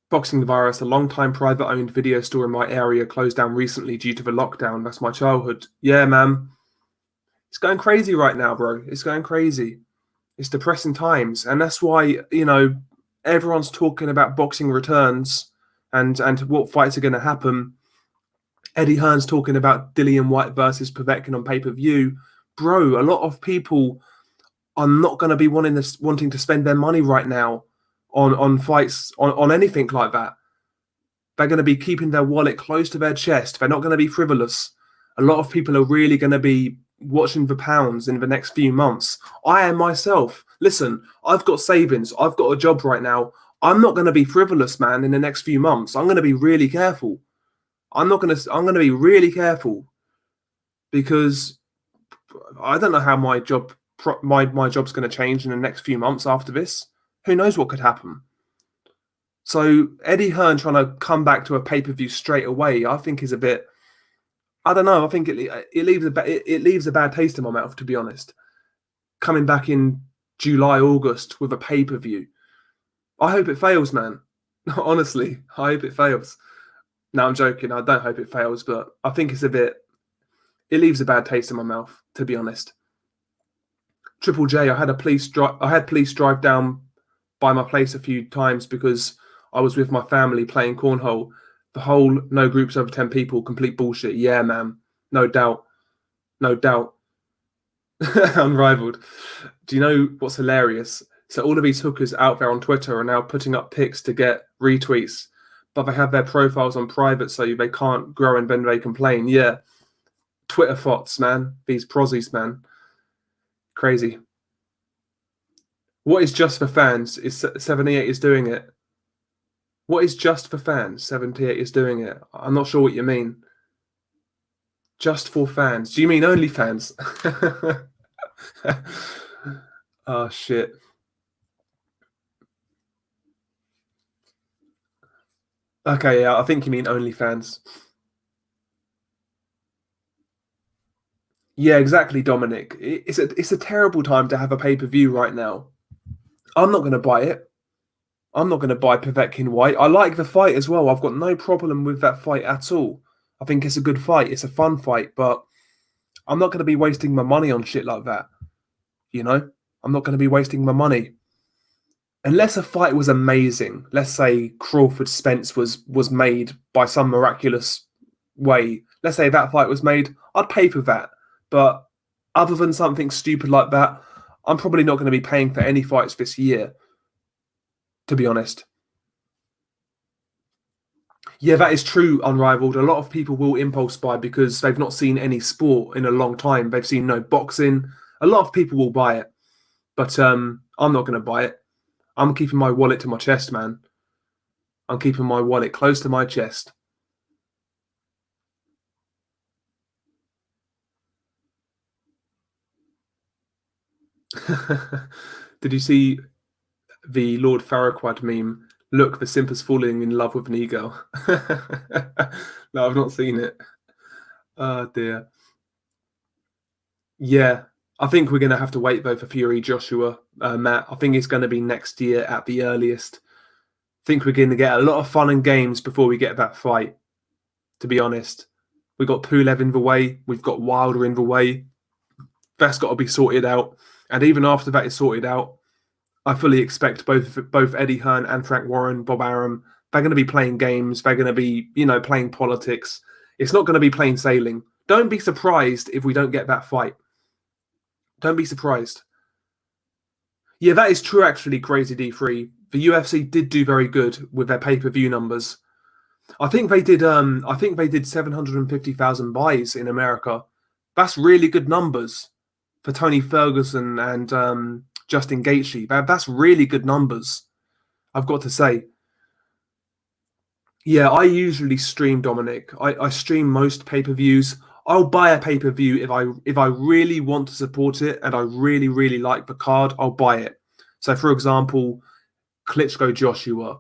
Speaker 1: Boxing the Virus, a long-time private-owned video store in my area, closed down recently due to the lockdown. That's my childhood. Yeah, man. It's going crazy right now, bro. It's going crazy. It's depressing times. And that's why, everyone's talking about boxing returns and what fights are going to happen. Eddie Hearn's talking about Dillian White versus Povetkin on pay-per-view. Bro, a lot of people are not going to be wanting to spend their money right now on fights, on anything like that. They're going to be keeping their wallet close to their chest. They're not going to be frivolous. A lot of people are really going to be watching the pounds in the next few months. I am myself. Listen, I've got savings. I've got a job right now. I'm not going to be frivolous, man, in the next few months. I'm going to be really careful. I'm going to be really careful because I don't know how my job's going to change in the next few months after this. Who knows what could happen? So Eddie Hearn trying to come back to a pay-per-view straight away, I think is a bit. I don't know. I think it leaves a bad taste in my mouth, to be honest. Coming back in July, August with a pay-per-view. I hope it fails, man. Honestly, I hope it fails. No, I'm joking. I don't hope it fails, but I think it's a bit. It leaves a bad taste in my mouth, to be honest. Triple J, I had police drive down by my place a few times because I was with my family playing cornhole. The whole no groups over 10 people, complete bullshit. Yeah, man. No doubt. No doubt. Unrivaled. Do you know what's hilarious? So all of these hookers out there on Twitter are now putting up pics to get retweets, but they have their profiles on private so they can't grow and then they complain. Yeah. Twitter fots, man. These prozzies, man. Crazy. What is just for fans? Is 78 is doing it? What is just for fans? 78 is doing it. I'm not sure what you mean. Just for fans. Do you mean only fans? Oh, shit. Okay, yeah, I think you mean only fans. Yeah, exactly, Dominic. It's a terrible time to have a pay-per-view right now. I'm not going to buy it. I'm not going to buy Povetkin White. I like the fight as well. I've got no problem with that fight at all. I think it's a good fight. It's a fun fight, but I'm not going to be wasting my money on shit like that. I'm not going to be wasting my money. Unless a fight was amazing, let's say Crawford Spence was made by some miraculous way. Let's say that fight was made, I'd pay for that. But other than something stupid like that, I'm probably not going to be paying for any fights this year, to be honest. Yeah, that is true, Unrivaled. A lot of people will impulse buy because they've not seen any sport in a long time. They've seen no boxing. A lot of people will buy it, but I'm not going to buy it. I'm keeping my wallet to my chest, man. I'm keeping my wallet close to my chest. Did you see the Lord Farquaad meme? Look, the simp is falling in love with an e-girl. No, I've not seen it. Oh, dear. Yeah, I think we're going to have to wait, though, for Fury Joshua, Matt. I think it's going to be next year at the earliest. I think we're going to get a lot of fun and games before we get that fight, to be honest. We've got Pulev in the way. We've got Wilder in the way. That's got to be sorted out. And even after that is sorted out, I fully expect both Eddie Hearn and Frank Warren, Bob Arum, they're going to be playing games. They're going to be, playing politics. It's not going to be plain sailing. Don't be surprised if we don't get that fight. Don't be surprised. Yeah, that is true, actually, Crazy D3. The UFC did do very good with their pay-per-view numbers. I think they did. I think they did 750,000 buys in America. That's really good numbers for Tony Ferguson and Justin Gaethje. That's really good numbers. I've got to say. Yeah, I usually stream, Dominic. I stream most pay-per-views. I'll buy a pay-per-view if I really want to support it and I really, really like the card, I'll buy it. So for example, Klitschko Joshua,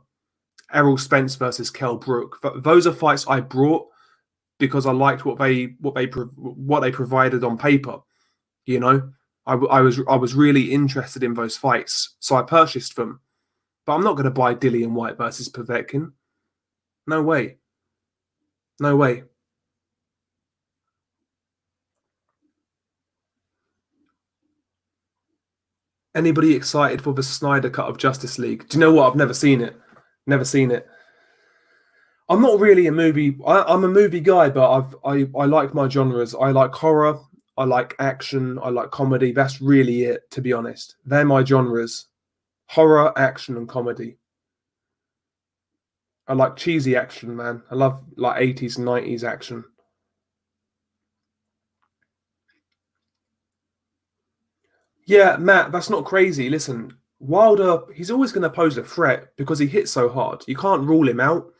Speaker 1: Errol Spence versus Kell Brook. Those are fights I brought because I liked what they provided on paper. You know, I was really interested in those fights, so I purchased them. But I'm not going to buy Dillian White versus Povetkin. No way. No way. Anybody excited for the Snyder cut of Justice League? Do you know what? I've never seen it. Never seen it. I'm not really a movie. I'm a movie guy, but I like my genres. I like horror. I like action. I like comedy. That's really it, to be honest. They're my genres: horror, action, and comedy. I like cheesy action, man. I love like 80s and 90s action. Yeah, Matt, that's not crazy. Listen, Wilder, he's always going to pose a threat because he hits so hard. You can't rule him out.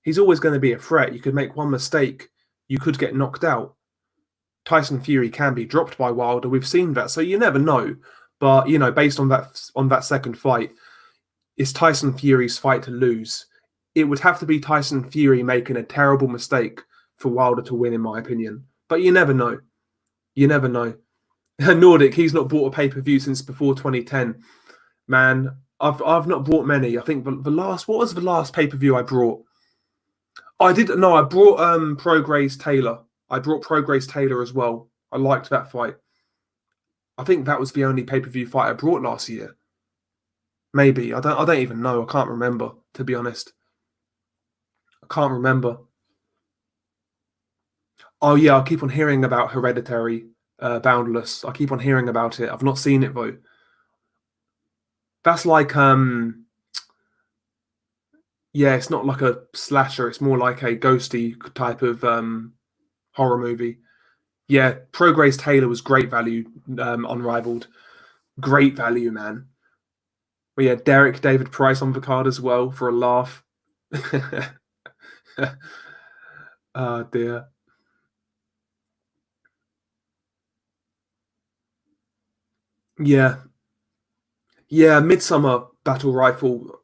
Speaker 1: He's always going to be a threat. You could make one mistake, you could get knocked out. Tyson Fury can be dropped by Wilder. We've seen that, so you never know. But based on that second fight, it's Tyson Fury's fight to lose. It would have to be Tyson Fury making a terrible mistake for Wilder to win, in my opinion. But you never know. You never know. Nordic, he's not bought a pay per view since before 2010. Man, I've not bought many. I think the last what was the last pay per view I brought? I did no, I brought Pro Grace Taylor. I brought Pro Grace Taylor as well. I liked that fight. I think that was the only pay per view fight I brought last year. Maybe I don't even know. I can't remember, to be honest. I can't remember. Oh yeah, I keep on hearing about Hereditary, Boundless. I keep on hearing about it. I've not seen it though. That's like yeah, it's not like a slasher. It's more like a ghosty type of horror movie. Yeah, Pro Grace Taylor was great value, unrivaled. Great value, man. We had Derek David Price on the card as well for a laugh. Oh dear. Yeah, yeah. Midsummer Battle Rifle.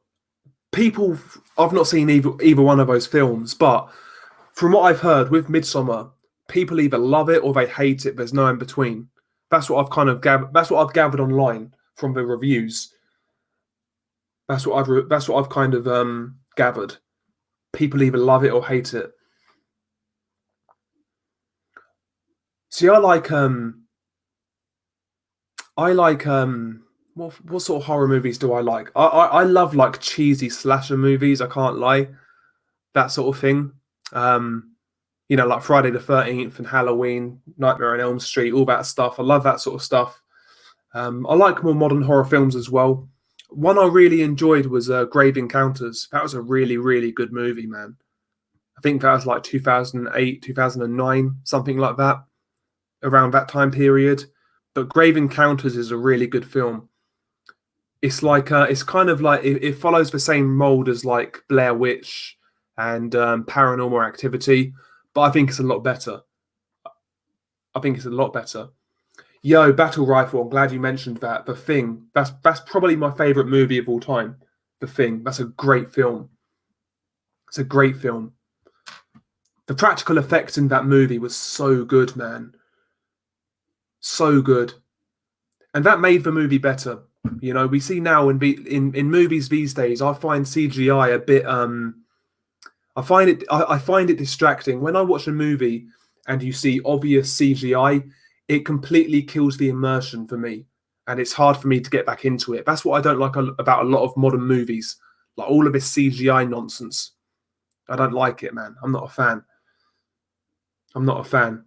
Speaker 1: People, I've not seen either one of those films, but from what I've heard with Midsummer, people either love it or they hate it. There's no in between. That's what I've kind of gathered. That's what I've gathered online from the reviews. That's what I've kind of gathered. People either love it or hate it. See, I like what sort of horror movies do I like? I love like cheesy slasher movies. I can't lie, that sort of thing. Um, like Friday the 13th and Halloween, Nightmare on Elm Street, all that stuff. I love that sort of stuff. I like more modern horror films as well. One I really enjoyed was Grave Encounters. That was a really, really good movie, man. I think that was like 2008, 2009, something like that, around that time period. But Grave Encounters is a really good film. It's like it's kind of like it follows the same mold as like Blair Witch and Paranormal Activity, but I think it's a lot better. I think it's a lot better. Yo, Battle Rifle. I'm glad you mentioned that. The Thing. That's probably my favorite movie of all time. The Thing. That's a great film. It's a great film. The practical effects in that movie was so good, man. So good, and that made the movie better. We see now in movies these days, I find CGI a bit. I find it distracting when I watch a movie and you see obvious CGI. It completely kills the immersion for me, and it's hard for me to get back into it. That's what I don't like about a lot of modern movies, like all of this CGI nonsense. I don't like it, man. I'm not a fan. I'm not a fan.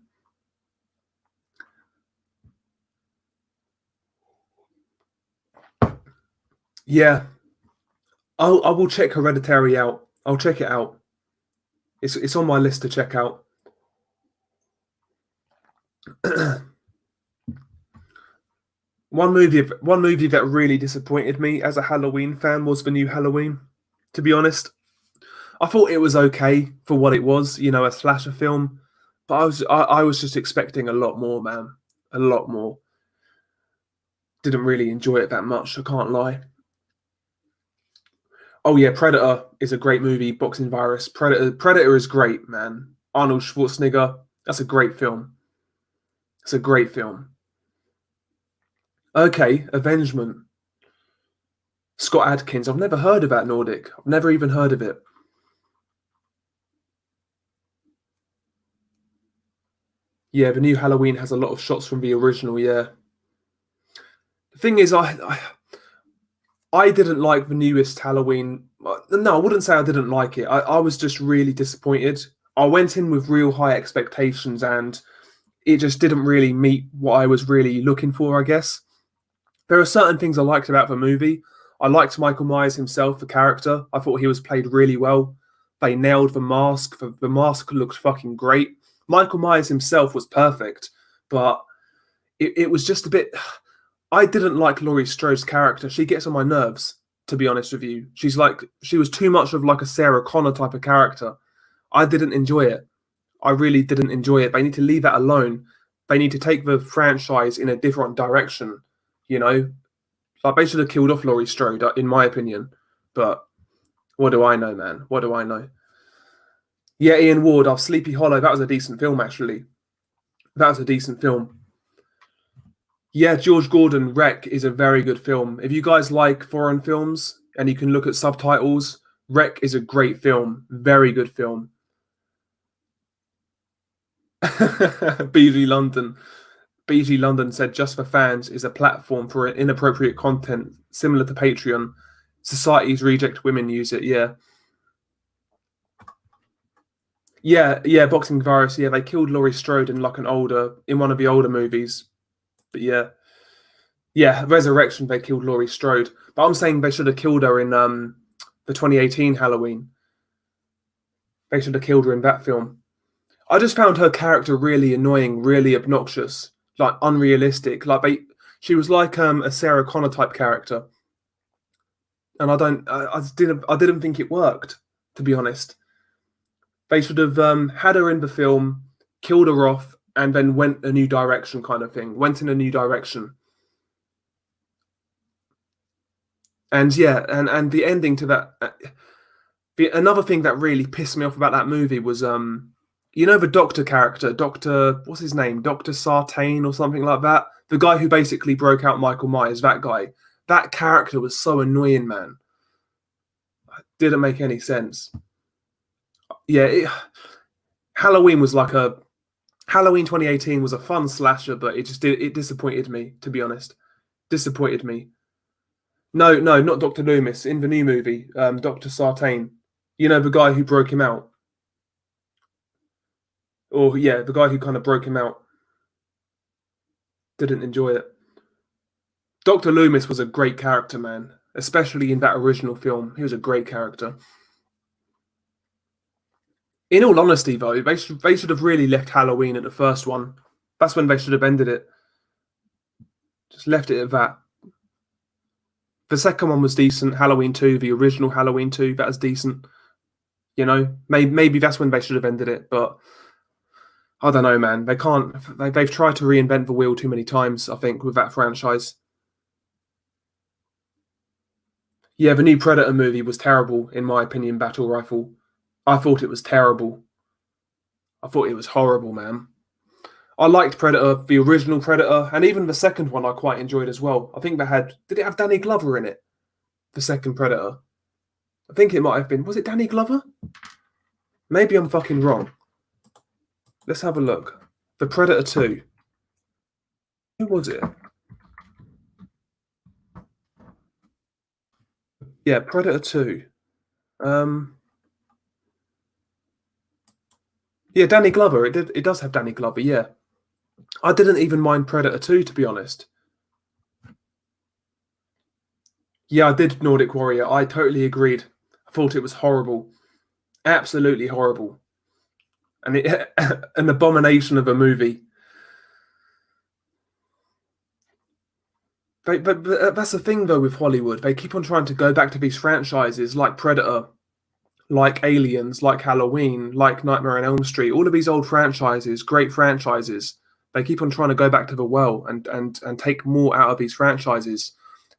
Speaker 1: Yeah, I will check Hereditary out. I'll check it out. It's on my list to check out. One movie that really disappointed me as a Halloween fan was the new Halloween. To be honest, I thought it was okay for what it was, a slasher film, but I was just expecting a lot more, man, a lot more. Didn't really enjoy it that much. I can't lie. Oh yeah, Predator is a great movie. Boxing Virus. Predator is great, man. Arnold Schwarzenegger. That's a great film. It's a great film. Okay, Avengement. Scott Adkins. I've never heard of that Nordic. I've never even heard of it. Yeah, the new Halloween has a lot of shots from the original. Yeah. The thing is, I didn't like the newest Halloween. No, I wouldn't say I didn't like it. I was just really disappointed. I went in with real high expectations, and it just didn't really meet what I was really looking for, I guess. There are certain things I liked about the movie. I liked Michael Myers himself, the character. I thought he was played really well. They nailed the mask. The mask looked fucking great. Michael Myers himself was perfect, but it was just a bit. I didn't like Laurie Strode's character. She gets on my nerves, to be honest with you. She was too much of like a Sarah Connor type of character. I didn't enjoy it. I really didn't enjoy it. They need to leave that alone. They need to take the franchise in a different direction. You know, like they should have killed off Laurie Strode, in my opinion. But what do I know, man? What do I know? Yeah, Ian Ward of Sleepy Hollow. That was a decent film, actually. That was a decent film. Yeah, George Gordon, Wreck is a very good film. If you guys like foreign films and you can look at subtitles, Wreck is a great film. Very good film. BG London. BG London said Just for Fans is a platform for inappropriate content similar to Patreon. Society's reject women use it, yeah. Yeah, Boxing Virus, yeah, they killed Laurie Strode in one of the older movies. But yeah. Yeah, Resurrection, they killed Laurie Strode. But I'm saying they should have killed her in the 2018 Halloween. They should have killed her in that film. I just found her character really annoying, really obnoxious, like unrealistic. She was like a Sarah Connor type character, and I didn't think it worked. To be honest, they should have had her in the film, killed her off, and then went a new direction, kind of thing. Went in a new direction. And yeah, and the ending to that. Another thing that really pissed me off about that movie was the doctor character, Doctor, what's his name, Doctor Sartain or something like that. The guy who basically broke out Michael Myers. That guy. That character was so annoying, man. Didn't make any sense. Yeah, Halloween was like a Halloween 2018 was a fun slasher, but it disappointed me, to be honest. Disappointed me. No, no, not Dr. Loomis. In the new movie, Dr. Sartain. You know, the guy who broke him out. Or, yeah, the guy who kind of broke him out. Didn't enjoy it. Dr. Loomis was a great character, man. Especially in that original film. He was a great character. In all honesty, though, they should have really left Halloween at the first one. That's when they should have ended it. Just left it at that. The second one was decent. Halloween 2, the original Halloween 2, that was decent. You know, maybe that's when they should have ended it, but I don't know, man. They can't. They've tried to reinvent the wheel too many times, I think, with that franchise. Yeah, the new Predator movie was terrible, in my opinion, Battle Rifle. I thought it was terrible. I thought it was horrible, man. I liked Predator, the original Predator, and even the second one I quite enjoyed as well. I think did it have Danny Glover in it? The second Predator. I think it might have been. Was it Danny Glover? Maybe I'm fucking wrong. Let's have a look. The Predator 2. Who was it? Yeah, Predator 2. Yeah, Danny Glover. It does have Danny Glover, yeah. I didn't even mind Predator 2, to be honest. Yeah, I did Nordic Warrior. I totally agreed. I thought it was horrible. Absolutely horrible. and an abomination of a movie. But that's the thing though with Hollywood. They keep on trying to go back to these franchises like Predator, like Aliens, like Halloween, like Nightmare on Elm Street. All of these old franchises, great franchises. They keep on trying to go back to the well and take more out of these franchises.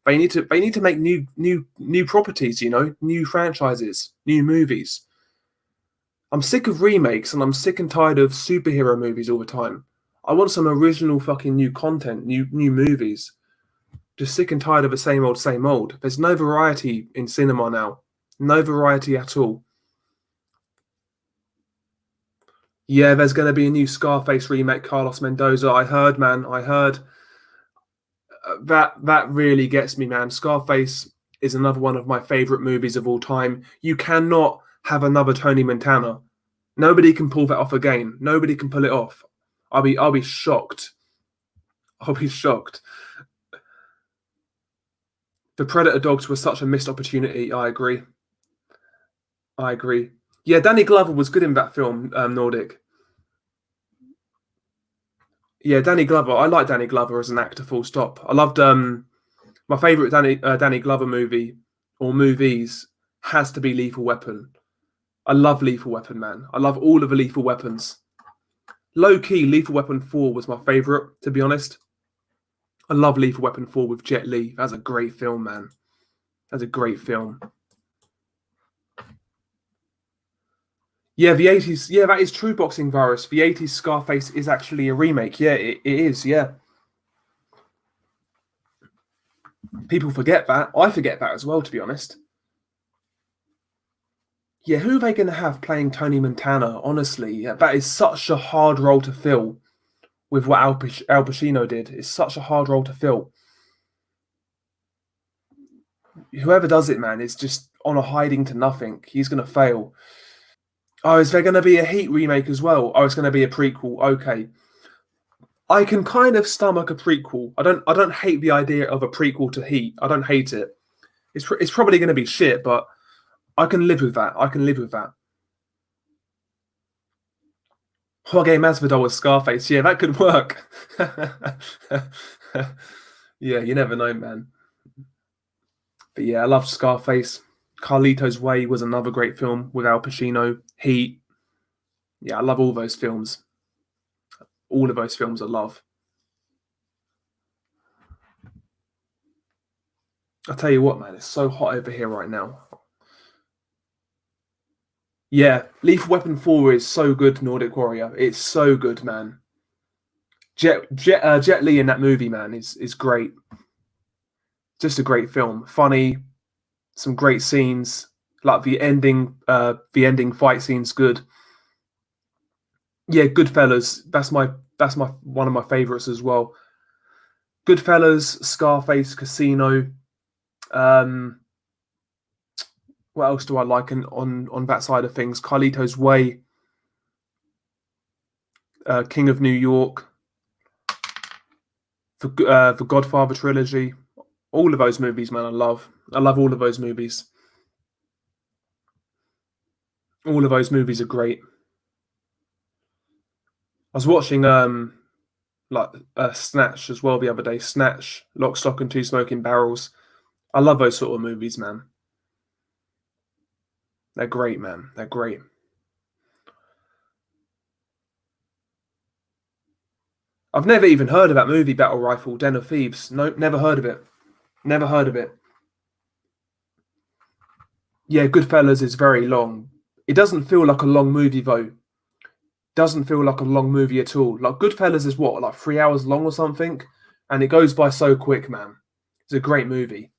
Speaker 1: They need to make new properties, new franchises, new movies. I'm sick of remakes and I'm sick and tired of superhero movies all the time. I want some original fucking new content, new movies. Just sick and tired of the same old, same old. There's no variety in cinema now. No variety at all. Yeah, there's going to be a new Scarface remake, Carlos Mendoza. I heard, man. I heard that really gets me, man. Scarface is another one of my favorite movies of all time. You cannot have another Tony Montana. Nobody can pull that off again. Nobody can pull it off. I'll be shocked. I'll be shocked. The Predator dogs were such a missed opportunity. I agree. I agree. Yeah, Danny Glover was good in that film, Nordic. Yeah, Danny Glover. I like Danny Glover as an actor. Full stop. I loved my favorite Danny Glover movie or movies has to be Lethal Weapon. I love Lethal Weapon, man. I love all of the Lethal Weapons. Low key, Lethal Weapon 4 was my favorite, to be honest. I love Lethal Weapon 4 with Jet Li. That's a great film, man. That's a great film. Yeah, the 80s. Yeah, that is true, Boxing Virus. The 80s Scarface is actually a remake. Yeah, it is. Yeah. People forget that. I forget that as well, to be honest. Yeah, who are they going to have playing Tony Montana? Honestly, yeah, that is such a hard role to fill with what Al Pacino did. It's such a hard role to fill. Whoever does it, man, is just on a hiding to nothing. He's going to fail. Oh, is there going to be a Heat remake as well? Oh, it's going to be a prequel. Okay. I can kind of stomach a prequel. I don't hate the idea of a prequel to Heat. I don't hate it. It's probably going to be shit, but I can live with that. I can live with that. Jorge Masvidal with Scarface. Yeah, that could work. Yeah, you never know, man. But yeah, I love Scarface. Carlito's Way was another great film with Al Pacino. Heat. Yeah, I love all those films. All of those films I love. I tell you what, man, it's so hot over here right now. Yeah, Lethal Weapon 4 is so good, Nordic Warrior. It's so good, man. Jet Li in that movie, man, is great. Just a great film. Funny, some great scenes. Like the ending fight scene's good. Yeah, Goodfellas. That's my one of my favorites as well. Goodfellas, Scarface, Casino. Um, what else do I like on that side of things? Carlito's Way, King of New York, the Godfather trilogy. All of those movies, man, I love. I love all of those movies. All of those movies are great. I was watching like Snatch as well the other day. Snatch, Lock, Stock, and Two Smoking Barrels. I love those sort of movies, man. They're great, man. They're great. I've never even heard of that movie, Battle Rifle, Den of Thieves. No, never heard of it. Never heard of it. Yeah, Goodfellas is very long. It doesn't feel like a long movie though. Doesn't feel like a long movie at all. Like Goodfellas is what, like 3 hours long or something, and it goes by so quick, man. It's a great movie.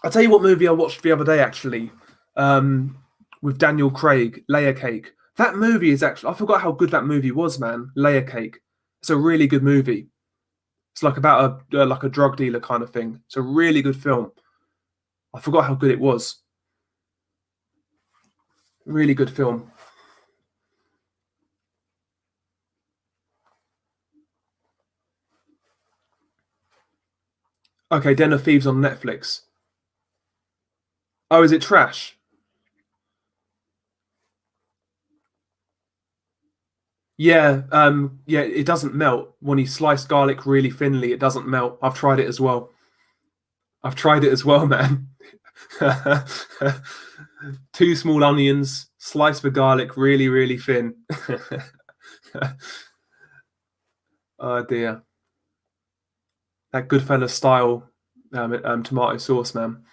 Speaker 1: I'll tell you what movie I watched the other day actually, with Daniel Craig, Layer Cake. That movie is actually I forgot how good that movie was, man. Layer Cake. It's a really good movie. It's like about a drug dealer kind of thing. It's a really good film. I forgot how good it was. Really good film. Okay, Den of Thieves on Netflix. Oh, is it trash? Yeah, yeah, it doesn't melt when you slice garlic really thinly. It doesn't melt. I've tried it as well. I've tried it as well, man. Two small onions, slice the garlic really, really thin. Oh dear, that Goodfellas style tomato sauce, man.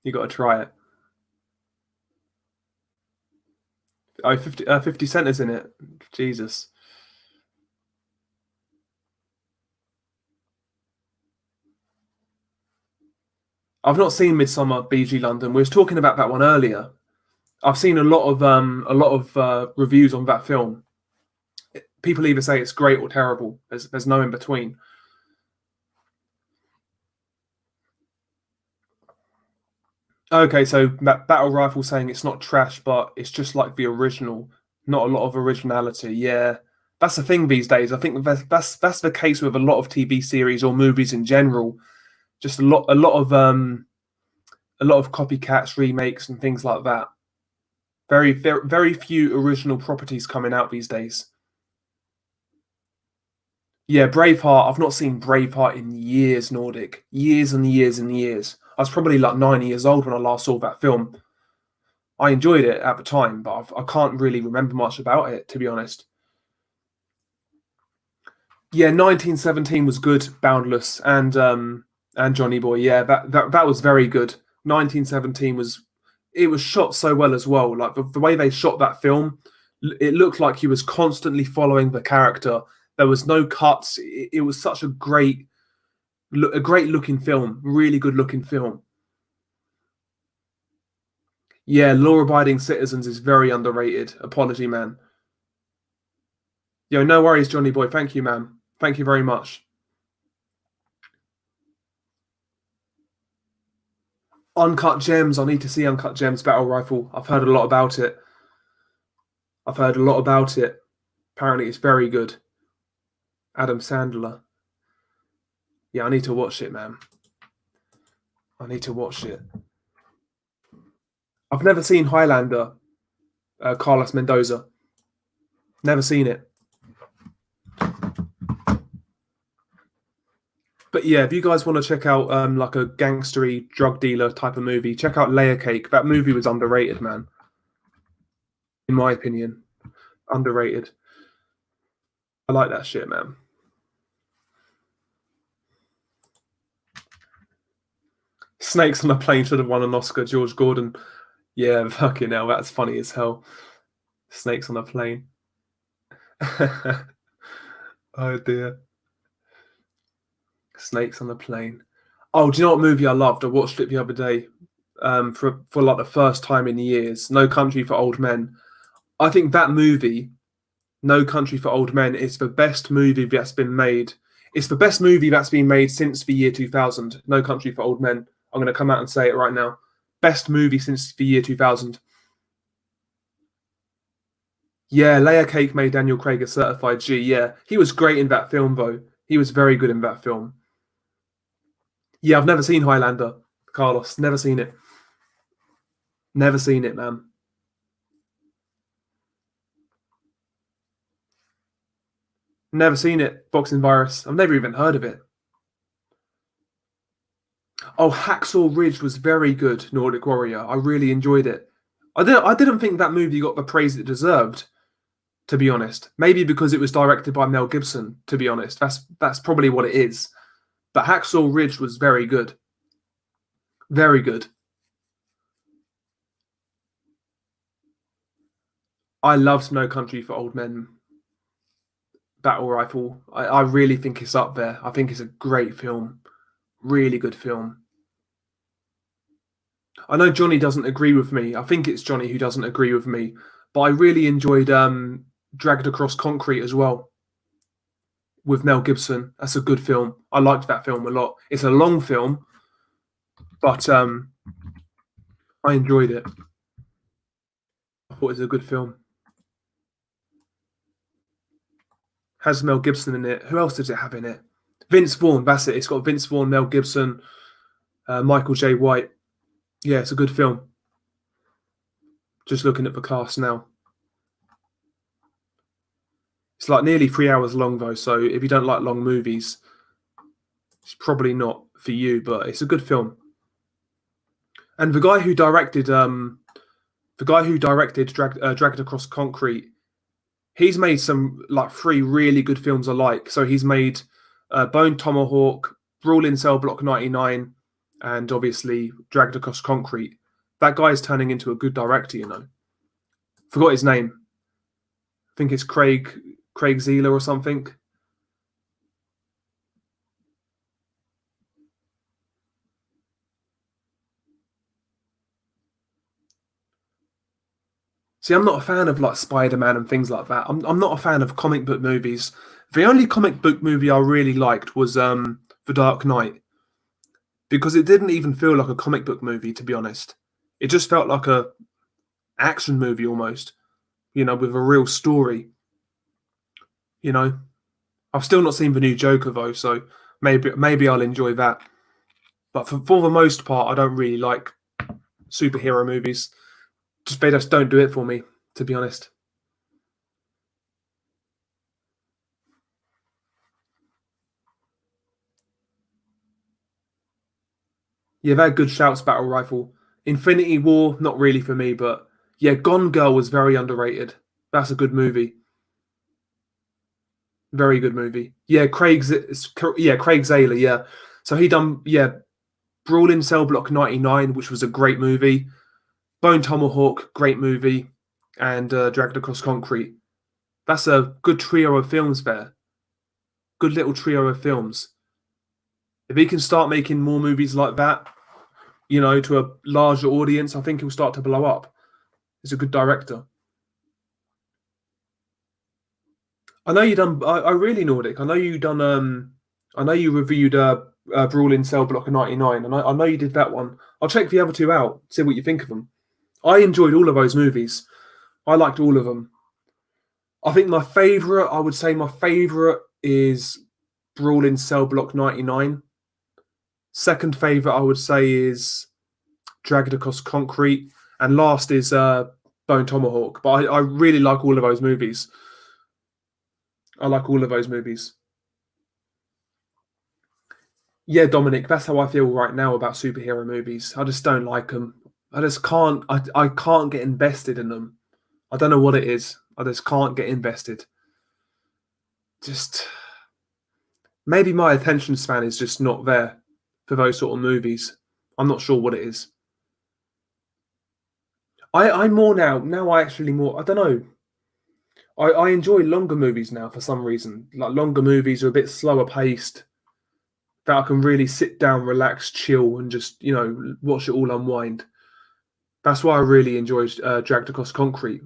Speaker 1: You got to try it. Oh, 50 Cent is in it. Jesus. I've not seen Midsummer BG London. We was talking about that one earlier. I've seen a lot of reviews on that film. People either say it's great or terrible. There's no in between. Okay, so Battle Rifle saying it's not trash, but it's just like the original. Not a lot of originality. Yeah, that's the thing these days. I think that's the case with a lot of TV series or movies in general. Just a lot of copycats, remakes, and things like that. Very few original properties coming out these days. Yeah, Braveheart. I've not seen Braveheart in years, Nordic. Years and years and years. I was probably like 9 years old when I last saw that film. I enjoyed it at the time, but I can't really remember much about it, to be honest. Yeah, 1917 was good, Boundless, and Johnny Boy. Yeah, that was very good. 1917 was it was shot so well as well. Like the way they shot that film, it looked like he was constantly following the character. There was no cuts. It was such a great looking film, really good looking film. Yeah, Law Abiding Citizens is very underrated. Apology, man. Yo, no worries, Johnny Boy. Thank you, man. Thank you very much. Uncut Gems. I need to see Uncut Gems Battle Rifle. I've heard a lot about it. I've heard a lot about it. Apparently, it's very good. Adam Sandler. Yeah, I need to watch it, man. I need to watch it. I've never seen Highlander. Carlos Mendoza. Never seen it. But yeah, if you guys want to check out like a gangstery drug dealer type of movie, check out Layer Cake. That movie was underrated, man. In my opinion, underrated. I like that shit, man. Snakes on a Plane should have won an Oscar. George Gordon. Yeah, fucking hell, that's funny as hell. Snakes on a Plane. Oh dear. Snakes on a Plane. Oh, do you know what movie I loved? I watched it the other day. For like the first time in years. No Country for Old Men. I think that movie, No Country for Old Men, is the best movie that's been made. It's the best movie that's been made since the year 2000. No Country for Old Men. I'm going to come out and say it right now. Best movie since the year 2000. Yeah, Layer Cake made Daniel Craig a certified G. Yeah, he was great in that film, though. He was very good in that film. Yeah, I've never seen Highlander, Carlos. Never seen it. Never seen it, man. Never seen it. Boxing Virus. I've never even heard of it. Oh, Hacksaw Ridge was very good, Nordic Warrior. I really enjoyed it. I didn't think that movie got the praise it deserved, to be honest. Maybe because it was directed by Mel Gibson, to be honest. That's probably what it is. But Hacksaw Ridge was very good. Very good. I loved No Country for Old Men Battle Rifle. I really think it's up there. I think it's a great film. Really good film. I know Johnny doesn't agree with me. I think it's Johnny who doesn't agree with me. But I really enjoyed Dragged Across Concrete as well with Mel Gibson. That's a good film. I liked that film a lot. It's a long film, but I enjoyed it. I thought it was a good film. Has Mel Gibson in it. Who else does it have in it? Vince Vaughn. That's it. It's got Vince Vaughn, Mel Gibson, Michael J. White. Yeah, it's a good film. Just looking at the cast now. It's like nearly 3 hours long though, so if you don't like long movies, it's probably not for you. But it's a good film. And the guy who directed Dragged Across Concrete, he's made some like three really good films alike. So he's made Bone Tomahawk, Brawl in Cell Block 99, and obviously Dragged Across Concrete. That guy is turning into a good director, you know. Forgot his name. I think it's Craig Zieler or something. See, I'm not a fan of like Spider-Man and things like that. I'm not a fan of comic book movies. The only comic book movie I really liked was The Dark Knight, because it didn't even feel like a comic book movie, to be honest. It just felt like a action movie almost, you know, with a real story. You know, I've still not seen the new Joker though, so maybe I'll enjoy that. But for the most part, I don't really like superhero movies. They just don't do it for me, to be honest. Yeah, they're good shouts, Battle Rifle. Infinity War, not really for me, but yeah, Gone Girl was very underrated. That's a good movie. Very good movie. Yeah, Craig Zahler, yeah. So he done Brawl in Cell Block 99, which was a great movie. Bone Tomahawk, great movie, and Dragged Across Concrete. That's a good trio of films there. Good little trio of films. If he can start making more movies like that, you know, to a larger audience, I think he'll start to blow up. He's a good director. I know you done. I really Nordic. I know you done. I know you reviewed Brawl in Cell Block 99, and I know you did that one. I'll check the other two out. See what you think of them. I enjoyed all of those movies. I liked all of them. I think my favorite. I would say my favorite is Brawl in Cell Block 99. Second favorite, I would say, is Dragged Across Concrete, and last is Bone Tomahawk. But I really like all of those movies. I like all of those movies. Yeah, Dominic, that's how I feel right now about superhero movies. I just don't like them. I just can't. I can't get invested in them. I don't know what it is. I just can't get invested. Just maybe my attention span is just not there for those sort of movies. I'm not sure what it is. I'm more now. Now I actually more. I don't know. I enjoy longer movies now for some reason. Like longer movies are a bit slower paced. That I can really sit down, relax, chill, and just watch it all unwind. That's why I really enjoyed Dragged Across Concrete.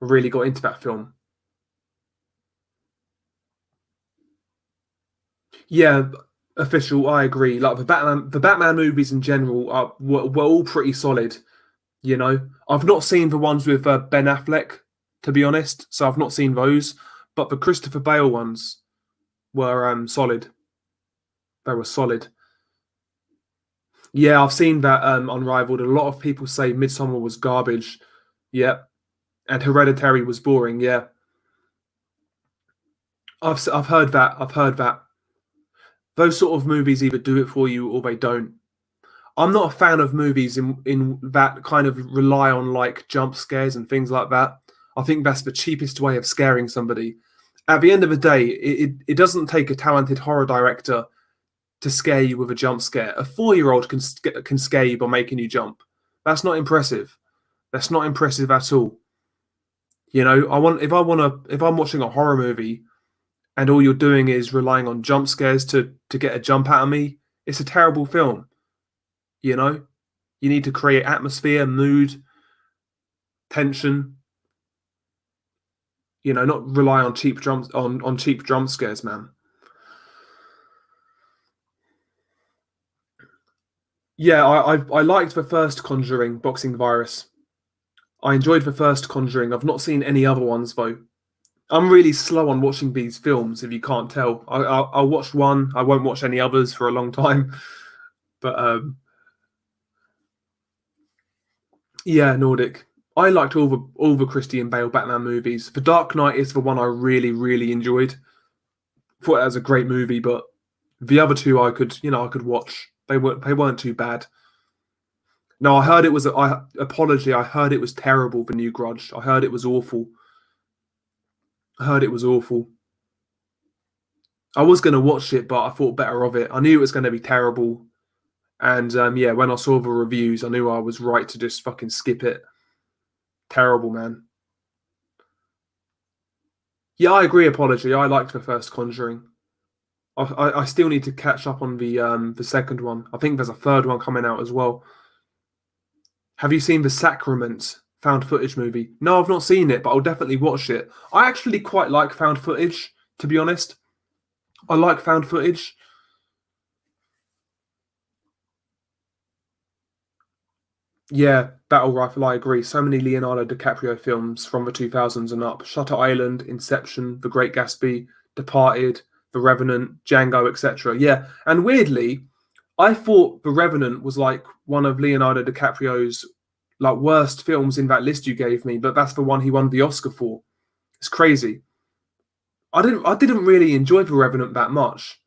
Speaker 1: I really got into that film. Yeah, official. I agree. Like the Batman movies in general were all pretty solid. You know, I've not seen the ones with Ben Affleck, to be honest. So I've not seen those, but the Christopher Bale ones were solid. They were solid. Yeah, I've seen that Unrivaled. A lot of people say Midsummer was garbage. Yeah, and Hereditary was boring. Yeah, I've heard that. I've heard that. Those sort of movies either do it for you or they don't. I'm not a fan of movies in that kind of rely on like jump scares and things like that. I think that's the cheapest way of scaring somebody. At the end of the day, it doesn't take a talented horror director to scare you with a jump scare. A 4-year-old can scare you by making you jump. That's not impressive. That's not impressive at all. You know, if I'm watching a horror movie and all you're doing is relying on jump scares to get a jump out of me, it's a terrible film. You know, you need to create atmosphere, mood, tension. You know, not rely on cheap jump scares, man. Yeah, I liked the first Conjuring, Boxing Virus. I enjoyed the first Conjuring. I've not seen any other ones though. I'm really slow on watching these films. If you can't tell, I'll watch one. I won't watch any others for a long time. But yeah, Nordic. I liked all the Christian Bale Batman movies. The Dark Knight is the one I really, really enjoyed. Thought that was a great movie, but the other two I could watch. They weren't too bad. No, I heard it was. I heard it was terrible. The new Grudge. I heard it was awful. I heard it was awful. I was going to watch it, but I thought better of it. I knew it was going to be terrible, and yeah, when I saw the reviews, I knew I was right to just fucking skip it. Terrible, man. Yeah, I agree. Apology. I liked the first Conjuring. I still need to catch up on the second one. I think there's a third one coming out as well. Have you seen The Sacrament found footage movie? No, I've not seen it, but I'll definitely watch it. I actually quite like found footage, to be honest. I like found footage. Yeah, Battle Rifle, I agree. So many Leonardo DiCaprio films from the 2000s and up. Shutter Island, Inception, The Great Gatsby, Departed, The Revenant, Django, etc. Yeah, and weirdly, I thought The Revenant was like one of Leonardo DiCaprio's like worst films in that list you gave me, but that's the one he won the Oscar for. It's crazy. I didn't really enjoy The Revenant that much,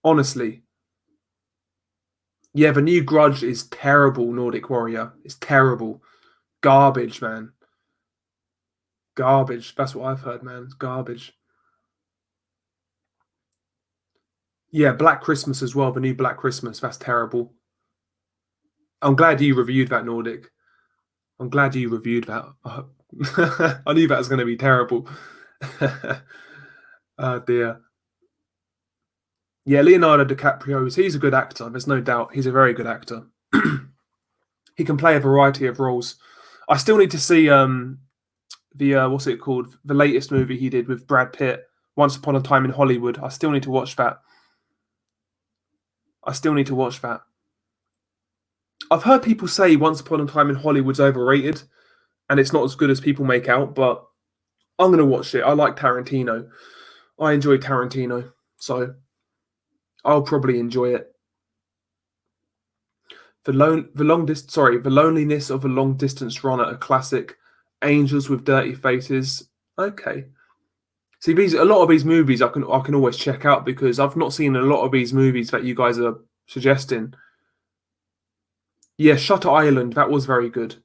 Speaker 1: honestly. Yeah, the new Grudge is terrible, Nordic Warrior. It's terrible. Garbage, man. Garbage. That's what I've heard, man. It's garbage. Yeah, Black Christmas as well. The new Black Christmas. That's terrible. I'm glad you reviewed that, Nordic. I'm glad you reviewed that. I knew that was going to be terrible. Oh dear. Yeah, Leonardo DiCaprio, he's a good actor. There's no doubt. He's a very good actor. He can play a variety of roles. I still need to see the what's it called? The latest movie he did with Brad Pitt, Once Upon a Time in Hollywood. I still need to watch that. I still need to watch that. I've heard people say Once Upon a Time in Hollywood's overrated and it's not as good as people make out, but I'm gonna watch it. I like Tarantino. I enjoy Tarantino, so I'll probably enjoy it. The loneliness of a long distance runner, a classic. Angels with Dirty Faces. Okay. See, a lot of these movies I can always check out because I've not seen a lot of these movies that you guys are suggesting. Yeah, Shutter Island, that was very good.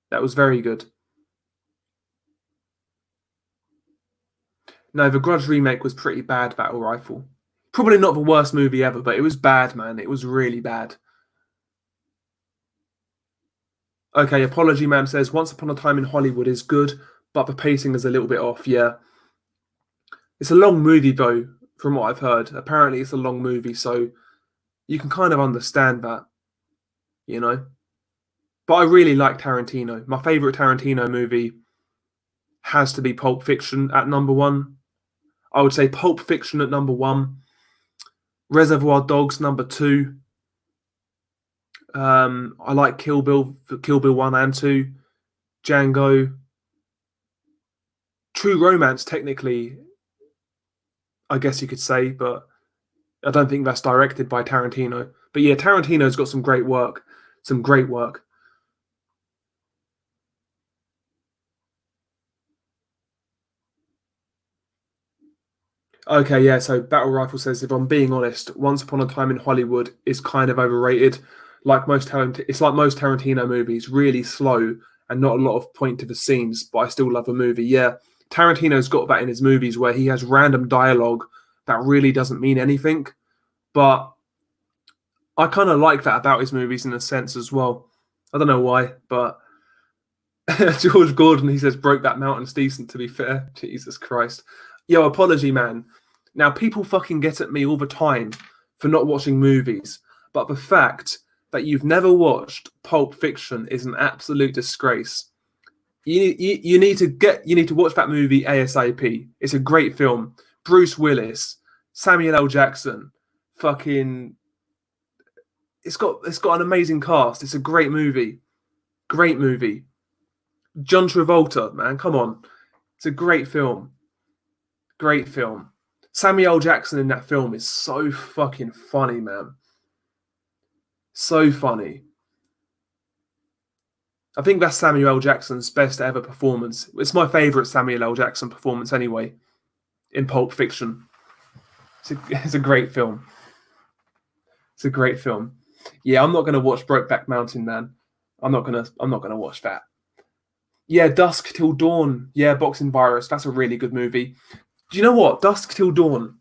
Speaker 1: That was very good. No, the Grudge remake was pretty bad, Battle Rifle. Probably not the worst movie ever, but it was bad, man. It was really bad. Okay, Apology Man says Once Upon a Time in Hollywood is good, but the pacing is a little bit off. Yeah. It's a long movie though, from what I've heard. Apparently it's a long movie, so you can kind of understand that, you know. But I really like Tarantino. My favorite Tarantino movie has to be Pulp Fiction at number one. I would say Pulp Fiction at number one, Reservoir Dogs number two. I like Kill Bill 1 and 2, Django. True Romance, technically, I guess you could say, but I don't think that's directed by Tarantino. But yeah, Tarantino's got some great work. Some great work. Okay, yeah, so Battle Rifle says, if I'm being honest, Once Upon a Time in Hollywood is kind of overrated. It's like most Tarantino movies, really slow and not a lot of point to the scenes, but I still love a movie. Yeah, Tarantino's got that in his movies where he has random dialogue that really doesn't mean anything, but I kind of like that about his movies in a sense as well. I don't know why, but George Gordon, he says, broke that mountain's decent, to be fair. Jesus Christ. Yo, Apology Man. Now, people fucking get at me all the time for not watching movies, but the fact that you've never watched Pulp Fiction is an absolute disgrace. You need to watch that movie ASAP. It's a great film. Bruce Willis, Samuel L. Jackson, fucking. It's got an amazing cast. It's a great movie. Great movie. John Travolta, man, come on. It's a great film. Great film. Samuel L. Jackson in that film is so fucking funny, man. So funny. I think that's Samuel L. Jackson's best ever performance. It's my favourite Samuel L. Jackson performance anyway, in Pulp Fiction. It's a great film. It's a great film. Yeah, I'm not gonna watch Brokeback Mountain, man. I'm not gonna watch that. Yeah, Dusk Till Dawn. Yeah, Boxing Virus. That's a really good movie. Do you know what? Dusk Till Dawn.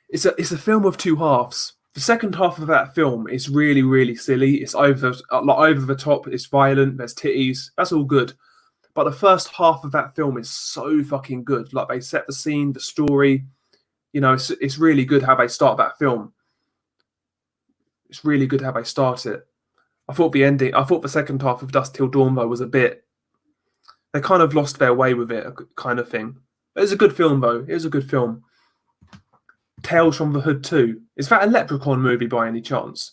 Speaker 1: It's a film of two halves. The second half of that film is really, really silly. It's over the top. It's violent. There's titties. That's all good. But the first half of that film is so fucking good. Like they set the scene, the story. It's really good how they start that film. It's really good how they start it. I thought the second half of Dusk Till Dawn though was a bit. They kind of lost their way with it, kind of thing. It was a good film though. It was a good film. Tales from the Hood 2. Is that a Leprechaun movie by any chance?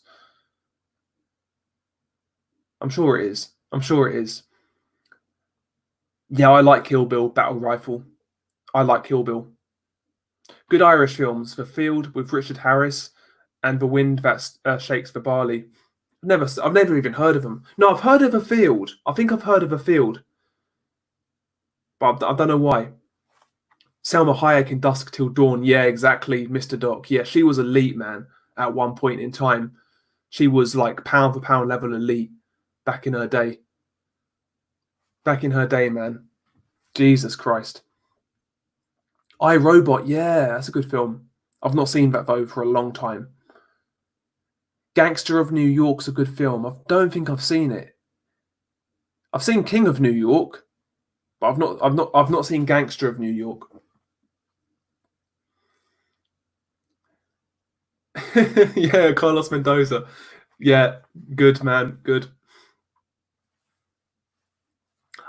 Speaker 1: I'm sure it is. I'm sure it is. Yeah, I like Kill Bill, Battle Rifle. I like Kill Bill. Good Irish films: The Field with Richard Harris and The Wind That Shakes the Barley. I've never even heard of them. No, I've heard of The Field. I think I've heard of The Field, but I don't know why. Selma Hayek in Dusk Till Dawn. Yeah, exactly, Mr. Doc. Yeah, she was elite, man, at one point in time. She was like pound for pound level elite back in her day. Back in her day, man. Jesus Christ. I, Robot. Yeah, that's a good film. I've not seen that, though, for a long time. Gangster of New York's a good film. I don't think I've seen it. I've seen King of New York, but I've not seen Gangster of New York. Yeah, Carlos Mendoza. Yeah, good, man. Good.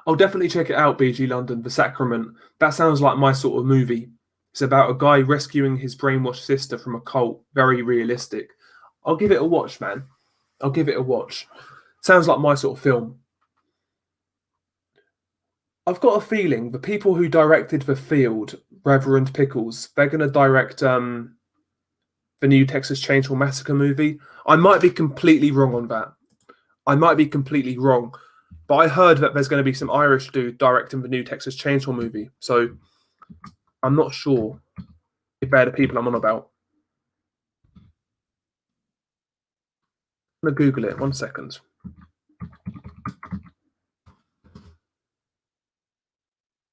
Speaker 1: I'll definitely check it out, BG London, The Sacrament. That sounds like my sort of movie. It's about a guy rescuing his brainwashed sister from a cult. Very realistic. I'll give it a watch, man. I'll give it a watch. Sounds like my sort of film. I've got a feeling the people who directed The Field, Reverend Pickles, they're going to direct the new Texas Chainsaw Massacre movie. I might be completely wrong on that. I might be completely wrong. But I heard that there's going to be some Irish dude directing the new Texas Chainsaw movie. So I'm not sure if they're the people I'm on about. I'm going to Google it. 1 second.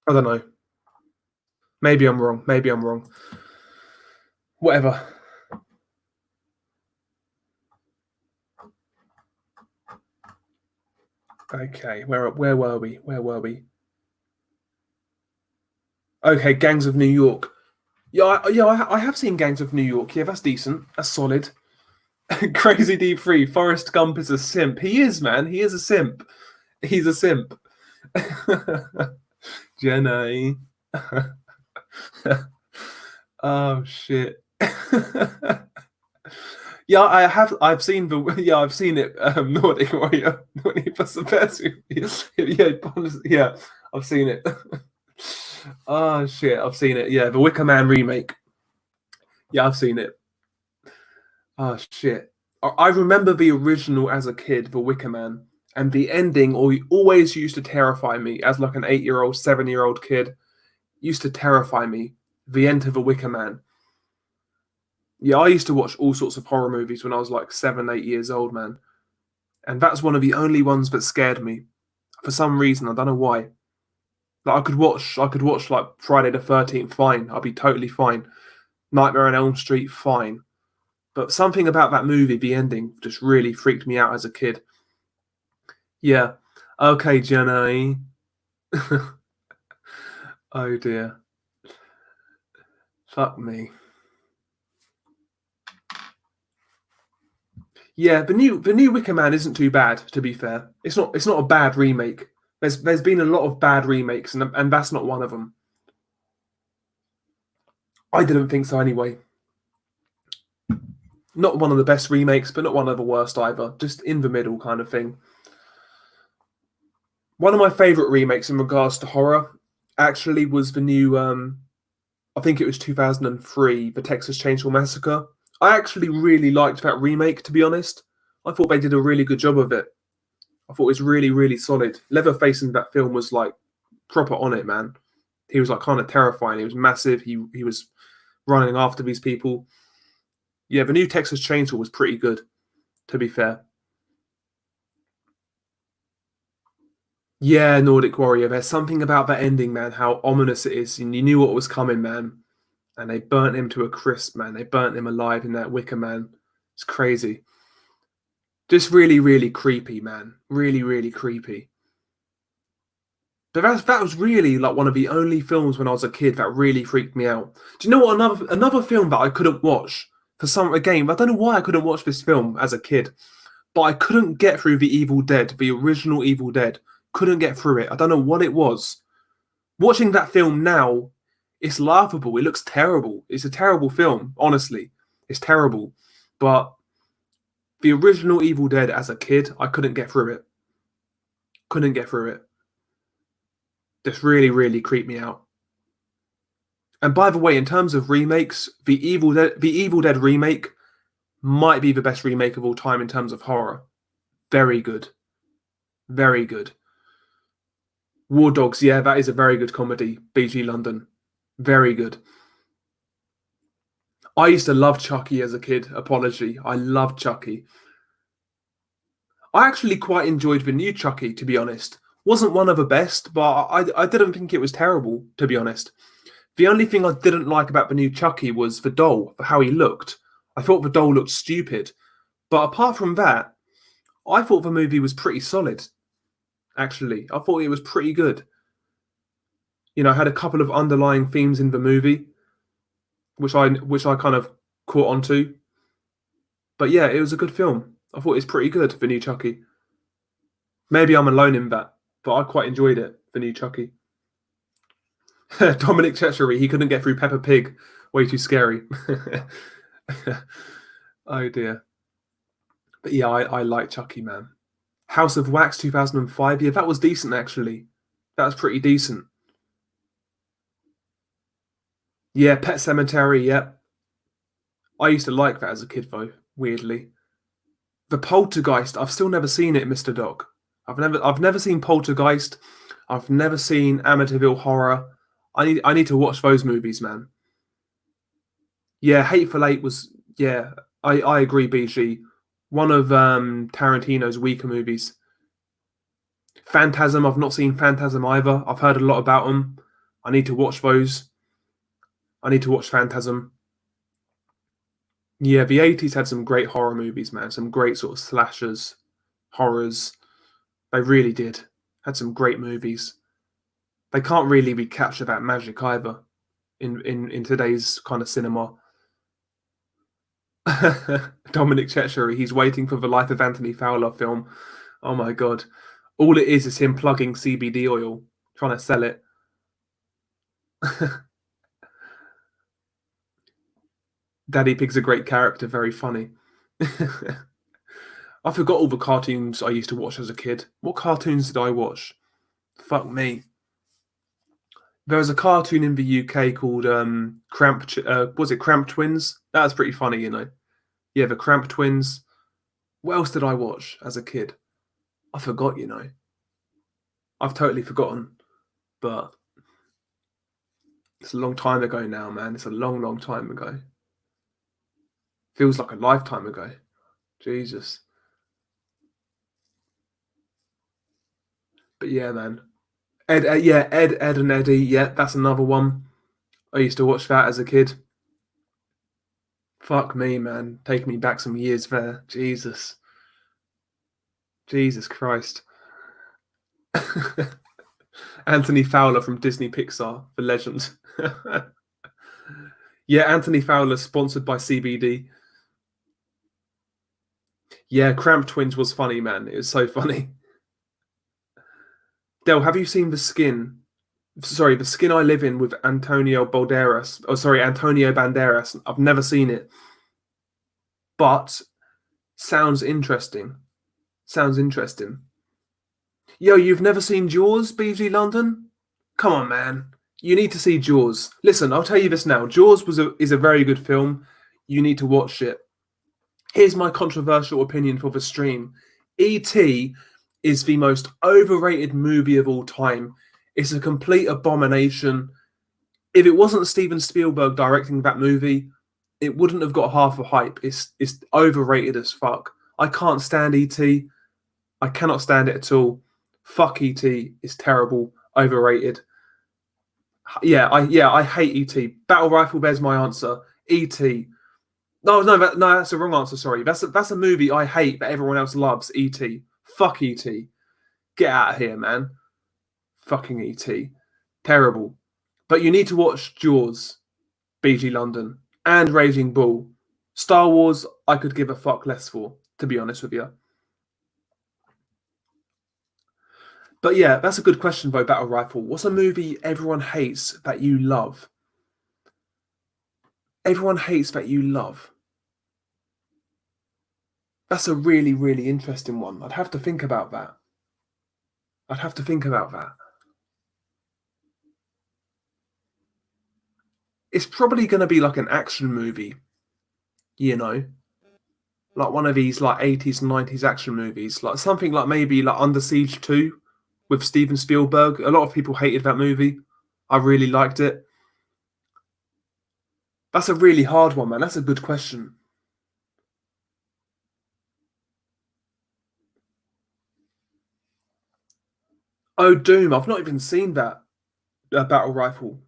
Speaker 1: I don't know. Maybe I'm wrong. Maybe I'm wrong. Whatever. Okay, where were we? Where were we? Okay, Gangs of New York. Yeah, I have seen Gangs of New York. Yeah, that's decent. That's solid. Crazy D3. Forrest Gump is a simp. He is, man. He is a simp. He's a simp. Jenny. Oh shit. Yeah, I've seen it. Nordic Warrior. Nordic was the best movie. Yeah, I've seen it. Oh shit, I've seen it. Yeah, the Wicker Man remake. Yeah, I've seen it. Oh shit. I remember the original as a kid, The Wicker Man, and the ending always used to terrify me as like an 8-year-old, 7-year-old kid. Used to terrify me. The end of The Wicker Man. Yeah, I used to watch all sorts of horror movies when I was like 7, 8 years old, man. And that's one of the only ones that scared me. For some reason, I don't know why. Like I could watch like Friday the 13th, fine. I'll be totally fine. Nightmare on Elm Street, fine. But something about that movie, the ending, just really freaked me out as a kid. Yeah. Okay, Jenny. Oh dear. Fuck me. Yeah, the new Wicker Man isn't too bad, to be fair. It's not a bad remake. There's been a lot of bad remakes, and that's not one of them. I didn't think so anyway. Not one of the best remakes, but not one of the worst either. Just in the middle kind of thing. One of my favourite remakes in regards to horror actually was the new, I think it was 2003, the Texas Chainsaw Massacre. I actually really liked that remake, to be honest. I thought they did a really good job of it. I thought it was really, really solid. Leatherface in that film was like proper on it, man. He was like kind of terrifying. He was massive. He was running after these people. Yeah, the new Texas Chainsaw was pretty good, to be fair. Yeah, Nordic Warrior. There's something about that ending, man. How ominous it is, and you knew what was coming, man. And they burnt him to a crisp, man. They burnt him alive in that wicker, man. It's crazy. Just really, really creepy, man. Really, really creepy. But that was really like one of the only films when I was a kid that really freaked me out. Do you know what? Another film that I couldn't watch for some again. I don't know why I couldn't watch this film as a kid, but I couldn't get through the Evil Dead, the original Evil Dead. Couldn't get through it. I don't know what it was. Watching that film now, it's laughable. It looks terrible. It's a terrible film, honestly. It's terrible. But the original Evil Dead as a kid, I couldn't get through it. Couldn't get through it. Just really, really creeped me out. And by the way, in terms of remakes, the Evil Dead remake might be the best remake of all time in terms of horror. Very good. Very good. War Dogs, yeah, that is a very good comedy. BG London. Very good. I used to love Chucky as a kid. Apology. I loved Chucky. I actually quite enjoyed the new Chucky, to be honest. Wasn't one of the best, but I didn't think it was terrible, to be honest. The only thing I didn't like about the new Chucky was the doll, for how he looked. I thought the doll looked stupid. But apart from that, I thought the movie was pretty solid, actually. I thought it was pretty good. You know, I had a couple of underlying themes in the movie, which I kind of caught onto. But yeah, it was a good film. I thought it was pretty good, the new Chucky. Maybe I'm alone in that, but I quite enjoyed it, the new Chucky. Dominic Chechery, he couldn't get through Peppa Pig. Way too scary. Oh dear. But yeah, I like Chucky, man. House of Wax 2005. Yeah, that was decent, actually. That was pretty decent. Yeah, Pet Sematary, yeah. I used to like that as a kid, though, weirdly. The Poltergeist, I've still never seen it, Mr. Doc. I've never seen Poltergeist. I've never seen Amityville Horror. I need to watch those movies, man. Yeah, Hateful Eight was, yeah, I agree, BG. One of Tarantino's weaker movies. Phantasm, I've not seen Phantasm either. I've heard a lot about them. I need to watch those. I need to watch Phantasm. Yeah, the 80s had some great horror movies, man. Some great sort of slashers, horrors. They really did. Had some great movies. They can't really recapture that magic either in today's kind of cinema. Dominic Chechery, he's waiting for the Life of Anthony Fowler film. Oh my god. All it is him plugging CBD oil, trying to sell it. Daddy Pig's a great character, very funny. I forgot all the cartoons I used to watch as a kid. What cartoons did I watch? Fuck me. There was a cartoon in the UK called was it Cramp Twins? That was pretty funny, you know. Yeah, the Cramp Twins. What else did I watch as a kid? I forgot, you know. I've totally forgotten. But it's a long time ago now, man. It's a long, long time ago. Feels like a lifetime ago. Jesus. But yeah, man. Ed, Ed, and Eddie. Yeah, that's another one. I used to watch that as a kid. Fuck me, man. Take me back some years there. Jesus. Jesus Christ. Anthony Fowler from Disney Pixar, the legend. Yeah, Anthony Fowler, sponsored by CBD. Yeah, Cramp Twins was funny, man. It was so funny. Del, have you seen The Skin? Sorry, The Skin I Live In with Antonio Banderas. Oh, sorry, Antonio Banderas. I've never seen it. But sounds interesting. Sounds interesting. Yo, you've never seen Jaws, BG London? Come on, man. You need to see Jaws. Listen, I'll tell you this now. Jaws is a very good film. You need to watch it. Here's my controversial opinion for the stream. E.T. is the most overrated movie of all time. It's a complete abomination. If it wasn't Steven Spielberg directing that movie, it wouldn't have got half the hype. It's overrated as fuck. I can't stand ET. I cannot stand it at all. Fuck ET. It's terrible. Overrated. I hate ET. Battle Rifle. There's my answer. ET. No, that's the wrong answer. Sorry, that's a movie I hate that everyone else loves. ET. Fuck ET. Get out of here, man. Fucking ET. Terrible. But you need to watch Jaws, BG London, and Raging Bull. Star Wars, I could give a fuck less for, to be honest with you. But yeah, that's a good question, though, Battle Rifle. What's a movie everyone hates that you love? Everyone hates that you love. That's a really, really interesting one. I'd have to think about that. It's probably going to be like an action movie, you know, like one of these like 80s and 90s action movies, like something like maybe like Under Siege 2 with Steven Spielberg. A lot of people hated that movie. I really liked it. That's a really hard one, man. That's a good question. Oh, Doom. I've not even seen that Battle Rifle.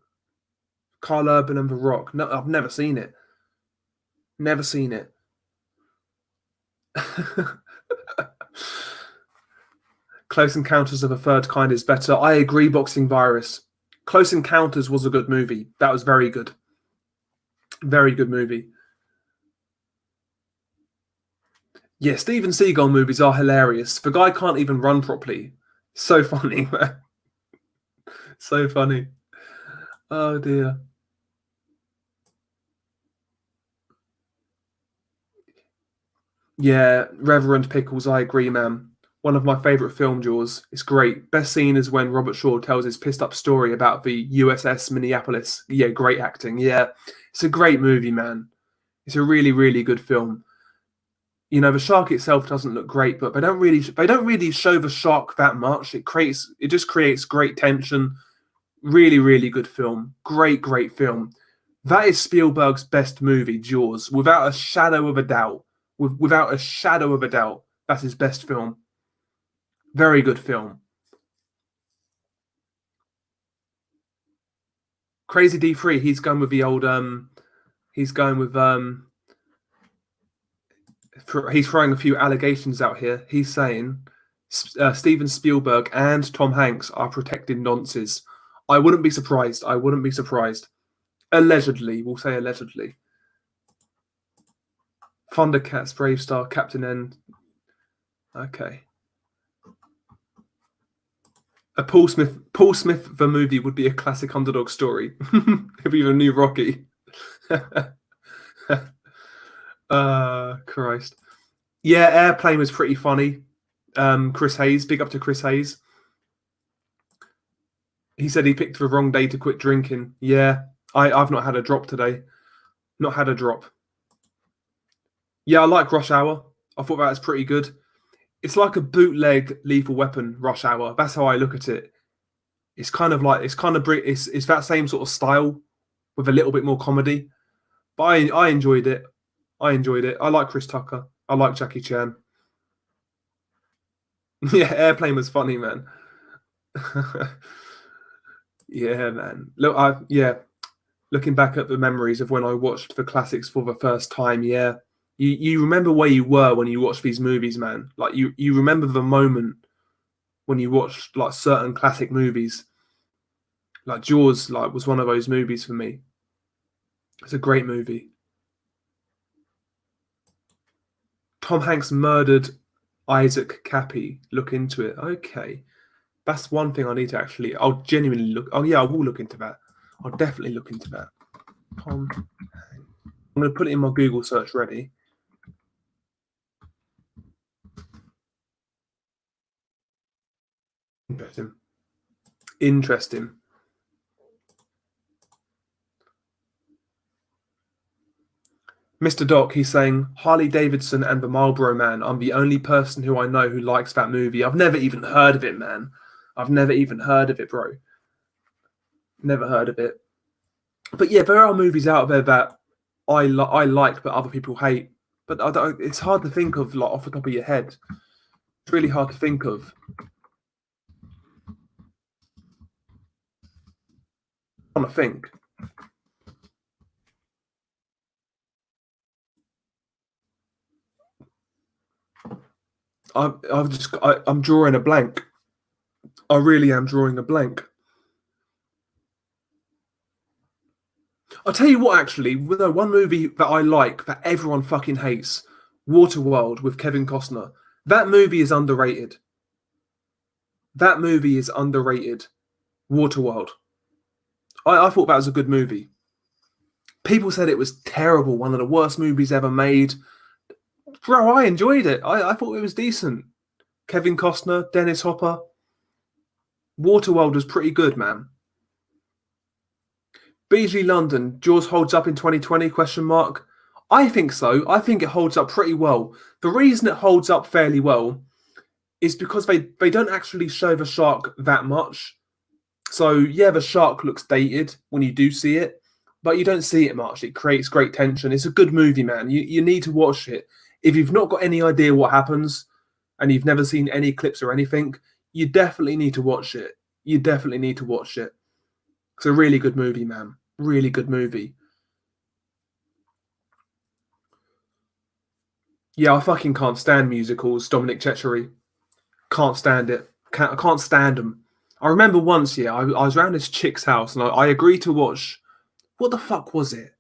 Speaker 1: Carl Urban and The Rock. No, I've never seen it. Never seen it. Close Encounters of a Third Kind is better. I agree, Boxing Virus. Close Encounters was a good movie. That was very good. Very good movie. Yeah, Steven Seagal movies are hilarious. The guy can't even run properly. So funny, man. So funny. Oh dear. Yeah, Reverend Pickles, I agree, man. One of my favourite film, Jaws. It's great. Best scene is when Robert Shaw tells his pissed up story about the USS Minneapolis. Yeah, great acting. Yeah, it's a great movie, man. It's a really, really good film. You know, the shark itself doesn't look great, but they don't really show the shark that much. It just creates great tension. Really, really good film. Great, great film. That is Spielberg's best movie, Jaws, without a shadow of a doubt. Without a shadow of a doubt, that's his best film. Very good film. Crazy D3, he's going with the old he's going with he's throwing a few allegations out here. He's saying Steven Spielberg and Tom Hanks are protected nonces. I wouldn't be surprised. I wouldn't be surprised. Allegedly, we'll say allegedly. Thundercats, Brave Star, Captain N. Okay. A Paul Smith the movie would be a classic underdog story. It'd be the new Rocky. Christ. Yeah, Airplane was pretty funny. Chris Hayes, big up to Chris Hayes. He said he picked the wrong day to quit drinking. Yeah, I've not had a drop today. Not had a drop. Yeah, I like Rush Hour. I thought that was pretty good. It's like a bootleg Lethal Weapon Rush Hour. That's how I look at it. It's that same sort of style with a little bit more comedy. But I enjoyed it. I enjoyed it. I like Chris Tucker. I like Jackie Chan. Yeah, Airplane was funny, man. Yeah, man. Looking back at the memories of when I watched the classics for the first time, yeah. You remember where you were when you watched these movies, man. Like you remember the moment when you watched like certain classic movies. Like Jaws, like was one of those movies for me. It's a great movie. Tom Hanks murdered Isaac Cappy. Look into it. Okay. That's one thing I need to actually. I'll genuinely look. Oh yeah, I will look into that. I'll definitely look into that. Tom Hanks. I'm going to put it in my Google search ready. Interesting. Interesting. Mr. Doc, he's saying Harley Davidson and the Marlboro Man. I'm the only person who I know who likes that movie. I've never even heard of it, man. I've never even heard of it, bro. Never heard of it. But yeah, there are movies out there that I like, but other people hate. But I don't. It's hard to think of like off the top of your head. It's really hard to think of. I'm trying to think. I'm drawing a blank. I really am drawing a blank. I'll tell you what, actually, one movie that I like that everyone fucking hates, Waterworld with Kevin Costner. That movie is underrated. That movie is underrated. Waterworld. I thought that was a good movie. People said it was terrible, one of the worst movies ever made. Bro, I enjoyed it. I thought it was decent. Kevin Costner, Dennis Hopper. Waterworld was pretty good, man. Beasley London, Jaws holds up in 2020, question mark. I think so. I think it holds up pretty well. The reason it holds up fairly well is because they don't actually show the shark that much. So, yeah, the shark looks dated when you do see it, but you don't see it much. It creates great tension. It's a good movie, man. You need to watch it. If you've not got any idea what happens and you've never seen any clips or anything, you definitely need to watch it. You definitely need to watch it. It's a really good movie, man. Really good movie. Yeah, I fucking can't stand musicals, Dominic Chechery. Can't stand it. I can't stand them. I remember once, yeah, I was around this chick's house and I agreed to watch. What the fuck was it?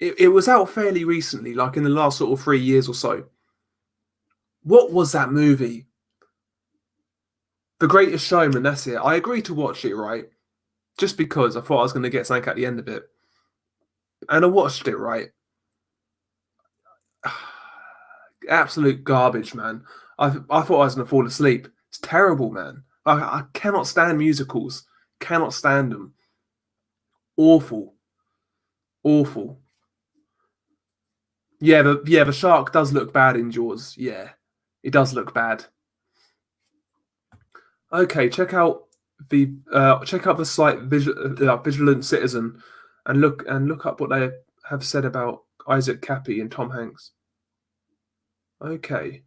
Speaker 1: It was out fairly recently, like in the last sort of 3 years or so. What was that movie? The Greatest Showman, that's it. I agreed to watch it, right? Just because I thought I was going to get something at the end of it. And I watched it, right? Absolute garbage, man. I thought I was going to fall asleep. It's terrible, man. I cannot stand musicals. Cannot stand them. Awful. Awful. Yeah, the shark does look bad in Jaws. Yeah, it does look bad. Okay, check out the site Vigilant Citizen, and look up what they have said about Isaac Cappy and Tom Hanks. Okay,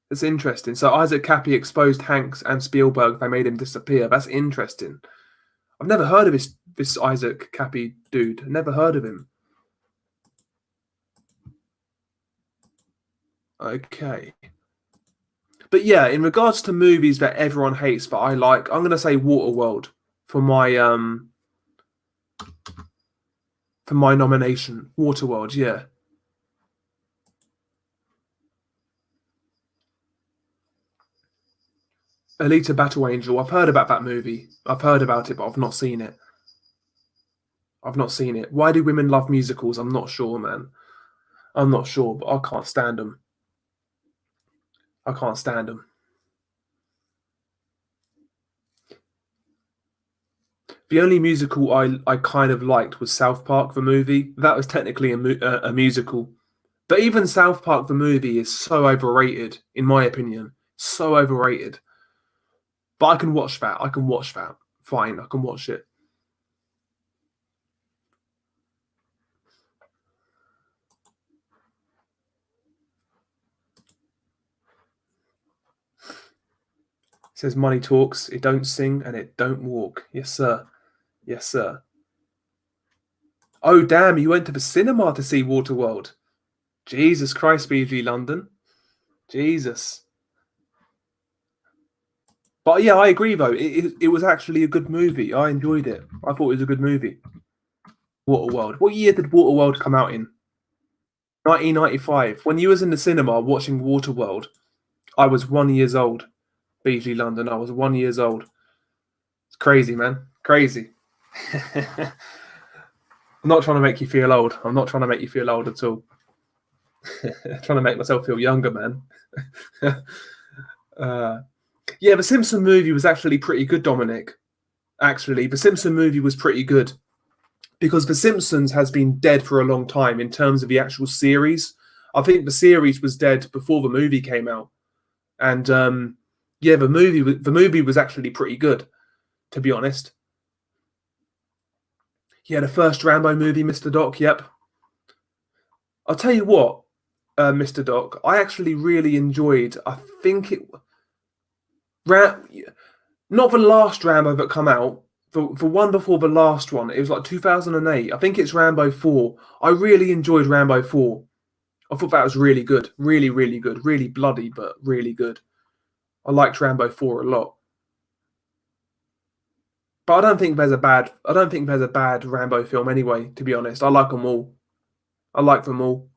Speaker 1: it's interesting. So Isaac Cappy exposed Hanks and Spielberg. They made him disappear. That's interesting. I've never heard of this Isaac Cappy dude. Never heard of him. Okay. But yeah, in regards to movies that everyone hates but I like, I'm gonna say Waterworld for my nomination. Waterworld, yeah. Alita Battle Angel. I've heard about that movie. I've heard about it, but I've not seen it. I've not seen it. Why do women love musicals? I'm not sure, man. I'm not sure, but I can't stand them. I can't stand them. The only musical I kind of liked was South Park, the movie. That was technically a musical. But even South Park, the movie, is so overrated, in my opinion. So overrated. But I can watch that. I can watch that. Fine, I can watch it. It says money talks, it don't sing, and it don't walk. Yes, sir. Yes, sir. Oh, damn, you went to the cinema to see Waterworld. Jesus Christ, BG London. Jesus. But yeah, I agree, though. It was actually a good movie. I enjoyed it. I thought it was a good movie. Waterworld. What year did Waterworld come out in? 1995. When you was in the cinema watching Waterworld, I was 1 year old. BG London. I was 1 year old. It's crazy, man. Crazy. I'm not trying to make you feel old. I'm not trying to make you feel old at all. I'm trying to make myself feel younger, man. Yeah, the Simpson movie was actually pretty good, Dominic. Actually, the Simpson movie was pretty good. because The Simpsons has been dead for a long time in terms of the actual series. I think the series was dead before the movie came out, and yeah, the movie was actually pretty good, to be honest. Yeah, the first Rambo movie, Mr. Doc. Yep, I'll tell you what, Mr. Doc, I actually really enjoyed. I think it Ram, not the last Rambo that come out. The one before the last one, it was like 2008. I think it's Rambo 4. I really enjoyed Rambo 4. I thought that was really good. Really, really good. Really bloody, but really good. I liked Rambo 4 a lot. But I don't think there's a bad Rambo film anyway, to be honest. I like them all. I like them all.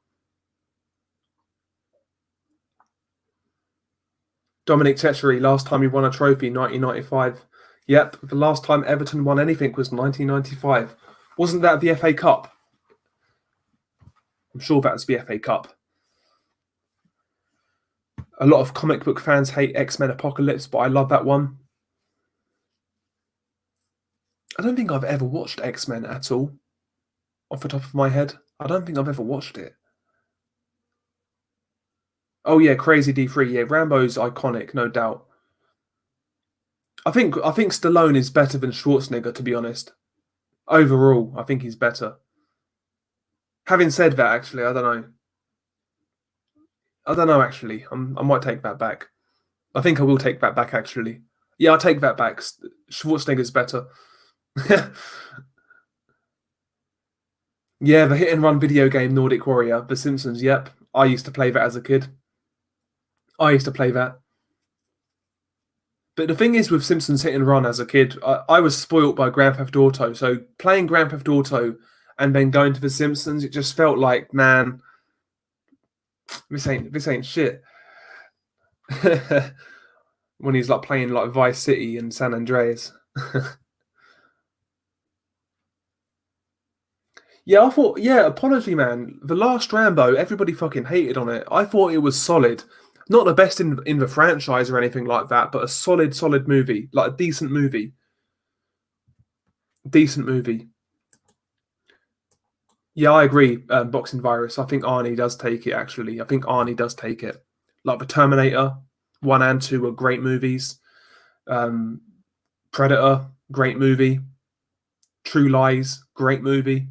Speaker 1: Dominic Tetchery, last time he won a trophy, 1995. Yep, the last time Everton won anything was 1995. Wasn't that the FA Cup? I'm sure that's the FA Cup. A lot of comic book fans hate X-Men Apocalypse, but I love that one. I don't think I've ever watched X-Men at all, off the top of my head. I don't think I've ever watched it. Oh yeah, Crazy D3. Yeah, Rambo's iconic, no doubt. I think Stallone is better than Schwarzenegger, to be honest. Overall, I think he's better. Having said that, actually, I don't know. I don't know. Actually, I might take that back. I think I will take that back. Actually, yeah, I'll take that back. Schwarzenegger's better. Yeah, the hit and run video game Nordic Warrior, The Simpsons. Yep, I used to play that as a kid. I used to play that. But the thing is, with Simpsons Hit and Run as a kid, I was spoilt by Grand Theft Auto. So playing Grand Theft Auto and then going to The Simpsons, it just felt like, man, this ain't shit. When he's like playing like Vice City and San Andreas. Yeah, I thought, yeah, Apology Man. The last Rambo, everybody fucking hated on it. I thought it was solid. Not the best in the franchise or anything like that, but a solid movie. Like a decent movie. Decent movie. Yeah, I agree. Boxing Virus. I think Arnie does take it, actually. I think Arnie does take it. Like The Terminator, 1 and 2 are great movies. Um, Predator, great movie. True Lies, great movie.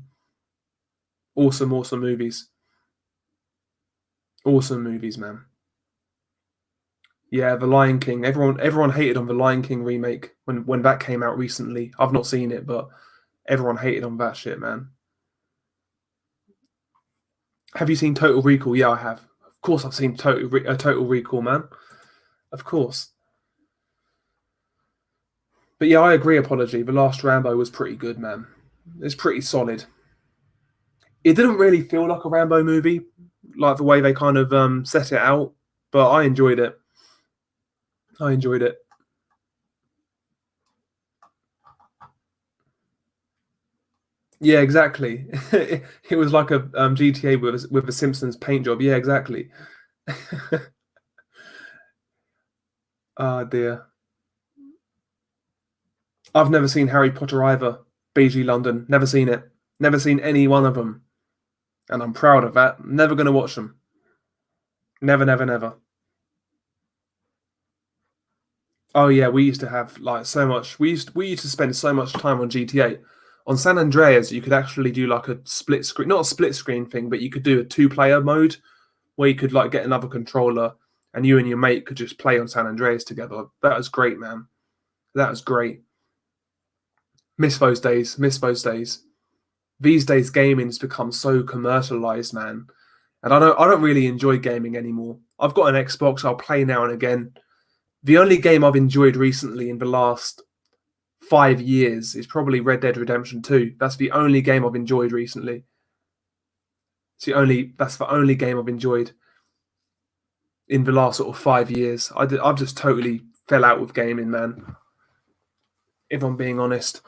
Speaker 1: Awesome movies. Awesome movies, man. Yeah, The Lion King. Everyone hated on the Lion King remake when that came out recently. I've not seen it, but everyone hated on that shit, man. Have you seen Total Recall? Yeah, I have. Of course, I've seen Total Recall, man. Of course. But yeah, I agree. Apology. The last Rambo was pretty good, man. It's pretty solid. It didn't really feel like a Rambo movie, like the way they kind of set it out. But I enjoyed it. I enjoyed it. Yeah, exactly. It was like a GTA with a Simpsons paint job. Yeah, exactly. Ah, dear. I've never seen Harry Potter either. BG London. Never seen it. Never seen any one of them. And I'm proud of that. Never going to watch them. Never, never, never. Oh yeah, we used to have like so much. We used to spend so much time on GTA. On San Andreas, you could actually do like a split screen, not a split screen thing, but you could do a two-player mode where you could like get another controller and you and your mate could just play on San Andreas together. That was great, man. That was great. Miss those days. Miss those days. These days, gaming's become so commercialized, man. And I don't really enjoy gaming anymore. I've got an Xbox. I'll play now and again. The only game I've enjoyed recently in the last 5 years is probably Red Dead Redemption 2. That's the only game I've enjoyed recently. That's the only game I've enjoyed in the last sort of 5 years. I've just totally fell out with gaming, man. If I'm being honest.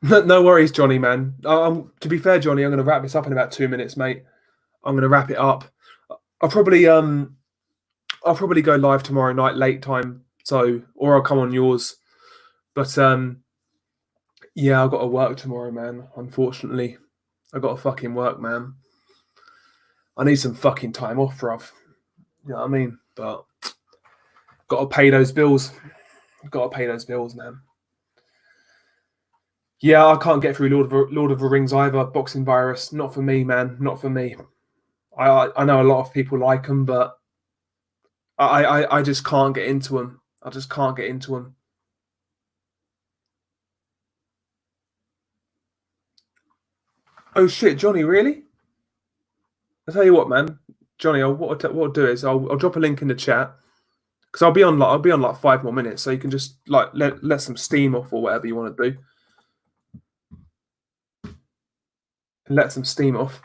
Speaker 1: No worries, Johnny, man. To be fair, Johnny, I'm going to wrap this up in about 2 minutes, mate. I'm going to wrap it up. I'll probably go live tomorrow night, late time. So, or I'll come on yours. But Yeah, I got to work tomorrow, man. Unfortunately, I got to fucking work, man. I need some fucking time off, bruv. You know what I mean? But got to pay those bills. Got to pay those bills, man. Yeah, I can't get through Lord of the Rings either. Boxing Virus, not for me, man. Not for me. I know a lot of people like them, but I just can't get into them. I just can't get into them. Oh shit, Johnny, really? I'll tell you what, man. Johnny, what I'll do is I'll drop a link in the chat because I'll be on like 5 more minutes, so you can just like let some steam off or whatever you want to do. Let some steam off.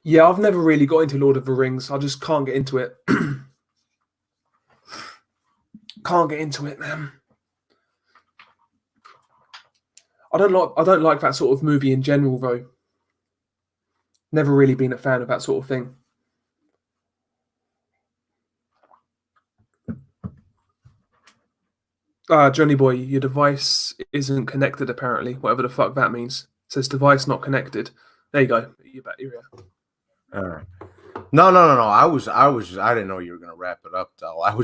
Speaker 1: Yeah, I've never really got into Lord of the Rings. I just can't get into it. Can't get into it, man. I don't like that sort of movie in general, though. Never really been a fan of that sort of thing. Johnny boy, your device isn't connected apparently. Whatever the fuck that means. It says device not connected. There you go. You're back. You're here.
Speaker 2: All right. No. I didn't know you were gonna wrap it up, though. I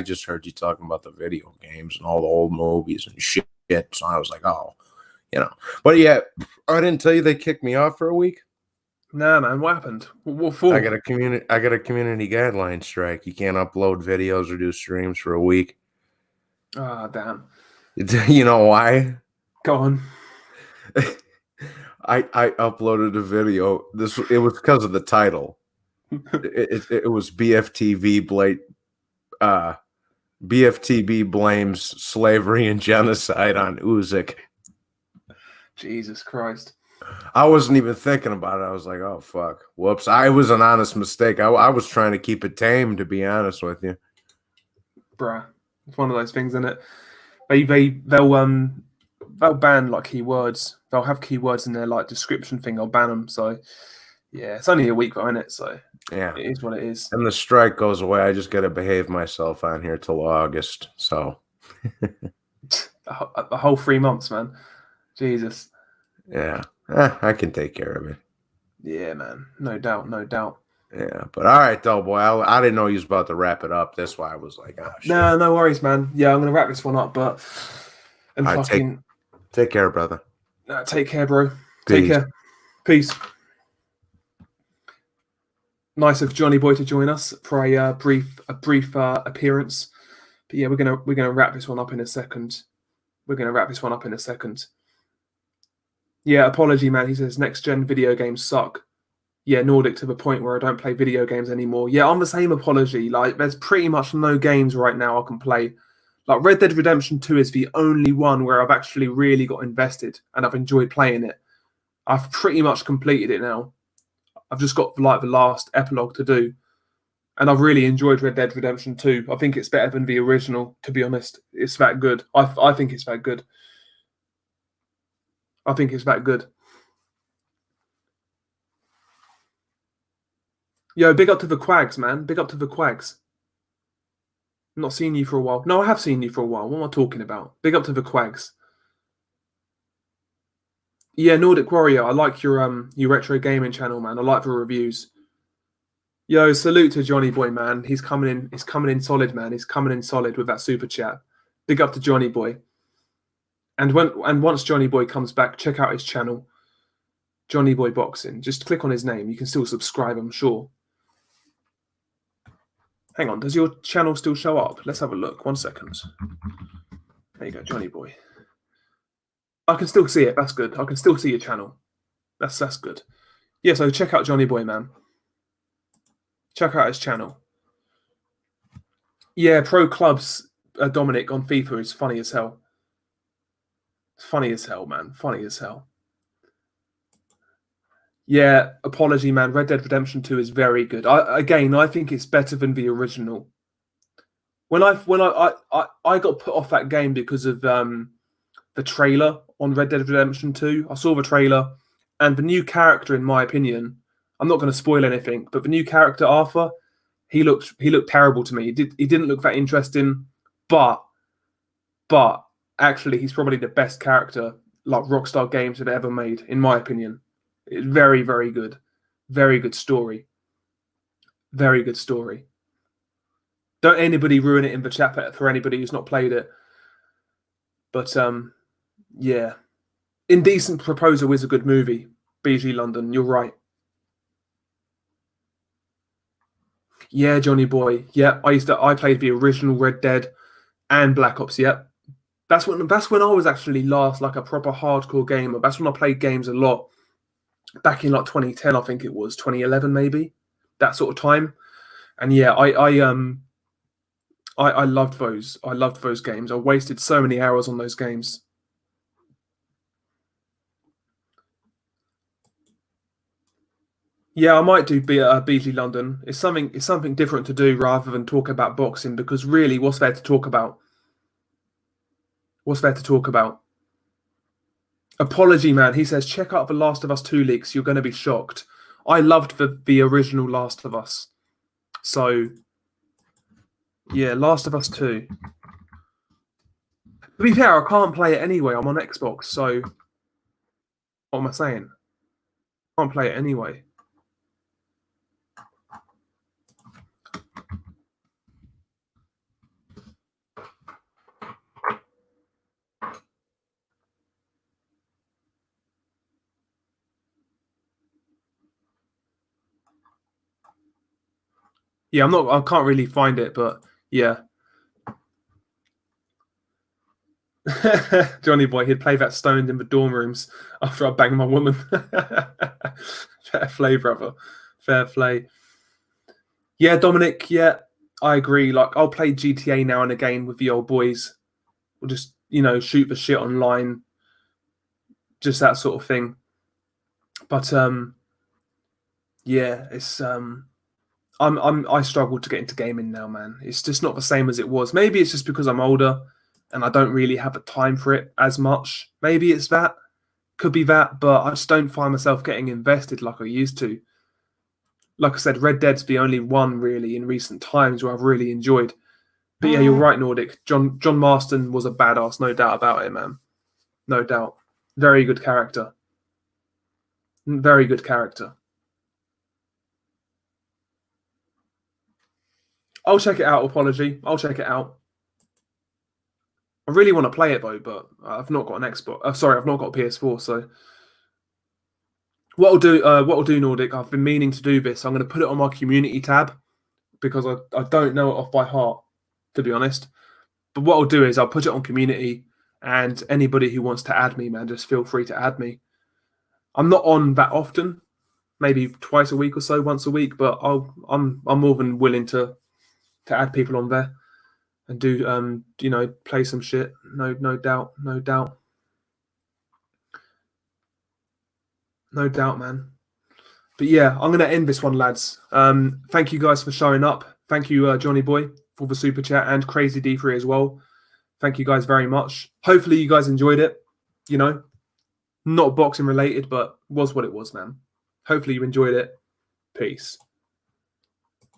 Speaker 2: just heard you talking about the video games and all the old movies and shit. So I was like, oh, you know. But yeah, I didn't tell you they kicked me off for a week.
Speaker 1: Nah, man. What happened? What for?
Speaker 2: I got a community guideline strike. You can't upload videos or do streams for a week.
Speaker 1: Ah, damn.
Speaker 2: You know why?
Speaker 1: Go on.
Speaker 2: I uploaded a video. It was because of the title. it was BFTB blames slavery and genocide on Usyk.
Speaker 1: Jesus Christ.
Speaker 2: I wasn't even thinking about it. I was like, oh fuck. Whoops. I was an honest mistake. I was trying to keep it tame, to be honest with you.
Speaker 1: Bruh. It's one of those things, isn't it? They'll ban like keywords. They'll have keywords in their like description thing. I'll ban them. So yeah, it's only a week though, isn't it? So
Speaker 2: yeah,
Speaker 1: it is what it is.
Speaker 2: And the strike goes away. I just got to behave myself on here till August. So
Speaker 1: a whole 3 months, man. Jesus.
Speaker 2: Yeah, I can take care of it.
Speaker 1: Yeah, man. No doubt. No doubt.
Speaker 2: Yeah, but all right, though, boy. I didn't know you was about to wrap it up. That's why I was like, oh, shit.
Speaker 1: No worries, man. Yeah, I'm gonna wrap this one up, but and
Speaker 2: right,
Speaker 1: fucking
Speaker 2: take care, brother.
Speaker 1: Take care, bro.
Speaker 2: Peace.
Speaker 1: Take care. Peace. Nice of Johnny Boy to join us for a brief appearance. But yeah, we're gonna wrap this one up in a second. Yeah, apology, man. He says next gen video games suck. Yeah, Nordic to the point where I don't play video games anymore. Yeah, I'm the same apology. Like, there's pretty much no games right now I can play. Like, Red Dead Redemption 2 is the only one where I've actually really got invested and I've enjoyed playing it. I've pretty much completed it now. I've just got like the last epilogue to do. And I've really enjoyed Red Dead Redemption 2. I think it's better than the original, to be honest. It's that good. I think it's that good. I think it's that good. Yo, big up to the Quags, man. Big up to the Quags. Not seen you for a while. No, I have seen you for a while. What am I talking about? Big up to the Quags. Yeah, Nordic Warrior. I like your retro gaming channel, man. I like the reviews. Yo, salute to Johnny Boy, man. He's coming in. He's coming in solid, man. He's coming in solid with that super chat. Big up to Johnny Boy. And once Johnny Boy comes back, check out his channel, Johnny Boy Boxing. Just click on his name. You can still subscribe, I'm sure. Hang on, does your channel still show up? Let's have a look. 1 second. There you go, Johnny Boy. I can still see it. That's good. I can still see your channel. That's good. Yeah, so check out Johnny Boy, man. Check out his channel. Yeah, Pro Clubs Dominic on FIFA is funny as hell. Funny as hell, man. Funny as hell. Yeah, apology, man. Red Dead Redemption 2 is very good. I think it's better than the original. When I got put off that game because of the trailer on Red Dead Redemption 2. I saw the trailer, and the new character, in my opinion, I'm not going to spoil anything, but the new character Arthur, he looked terrible to me. He didn't look that interesting, but but actually he's probably the best character like Rockstar Games have ever made, in my opinion. It's very, very good. Very good story. Very good story. Don't anybody ruin it in the chat for anybody who's not played it. But yeah. Indecent Proposal is a good movie. BG London, you're right. Yeah, Johnny Boy. Yeah, I played the original Red Dead and Black Ops. Yep. That's when I was actually last like a proper hardcore gamer. That's when I played games a lot. Back in like 2010, I think it was 2011, maybe that sort of time. And yeah, I loved those. I loved those games. I wasted so many hours on those games. Yeah, I might do BG London. It's something different to do rather than talk about boxing, because really, what's there to talk about? What's there to talk about? Apology Man, he says, check out the Last of Us 2 leaks. You're going to be shocked. I loved the original Last of Us. So, yeah, Last of Us 2. To be fair, I can't play it anyway. I'm on Xbox, so what am I saying? I can't play it anyway. Yeah, I can't really find it, but yeah. Johnny Boy, he'd play that stoned in the dorm rooms after I banged my woman. Fair play, brother. Fair play. Yeah, Dominic, yeah, I agree. Like, I'll play GTA now and again with the old boys. We'll just, shoot the shit online. Just that sort of thing. But yeah, it's I struggle to get into gaming now, man. It's just not the same as it was. Maybe it's just because I'm older and I don't really have the time for it as much. Maybe it's that. Could be that, but I just don't find myself getting invested like I used to. Like I said, Red Dead's the only one really in recent times where I've really enjoyed. But yeah, you're right, Nordic. John Marston was a badass, no doubt about it, man. No doubt. Very good character. Very good character. I'll check it out, Apology. I'll check it out. I really want to play it though, but I've not got an Xbox. Sorry, I've not got a PS4. So what I'll do, Nordic. I've been meaning to do this. I'm going to put it on my community tab because I don't know it off by heart, to be honest. But what I'll do is I'll put it on community, and anybody who wants to add me, man, just feel free to add me. I'm not on that often, maybe twice a week or so, once a week, but I'm more than willing to add people on there and do play some shit. No doubt, man. But yeah, I'm gonna end this one, lads. Thank you guys for showing up. Thank you, Johnny Boy, for the super chat, and Crazy D3 as well. Thank you guys very much. Hopefully you guys enjoyed it. Not boxing related, but was what it was, man. Hopefully you enjoyed it. Peace.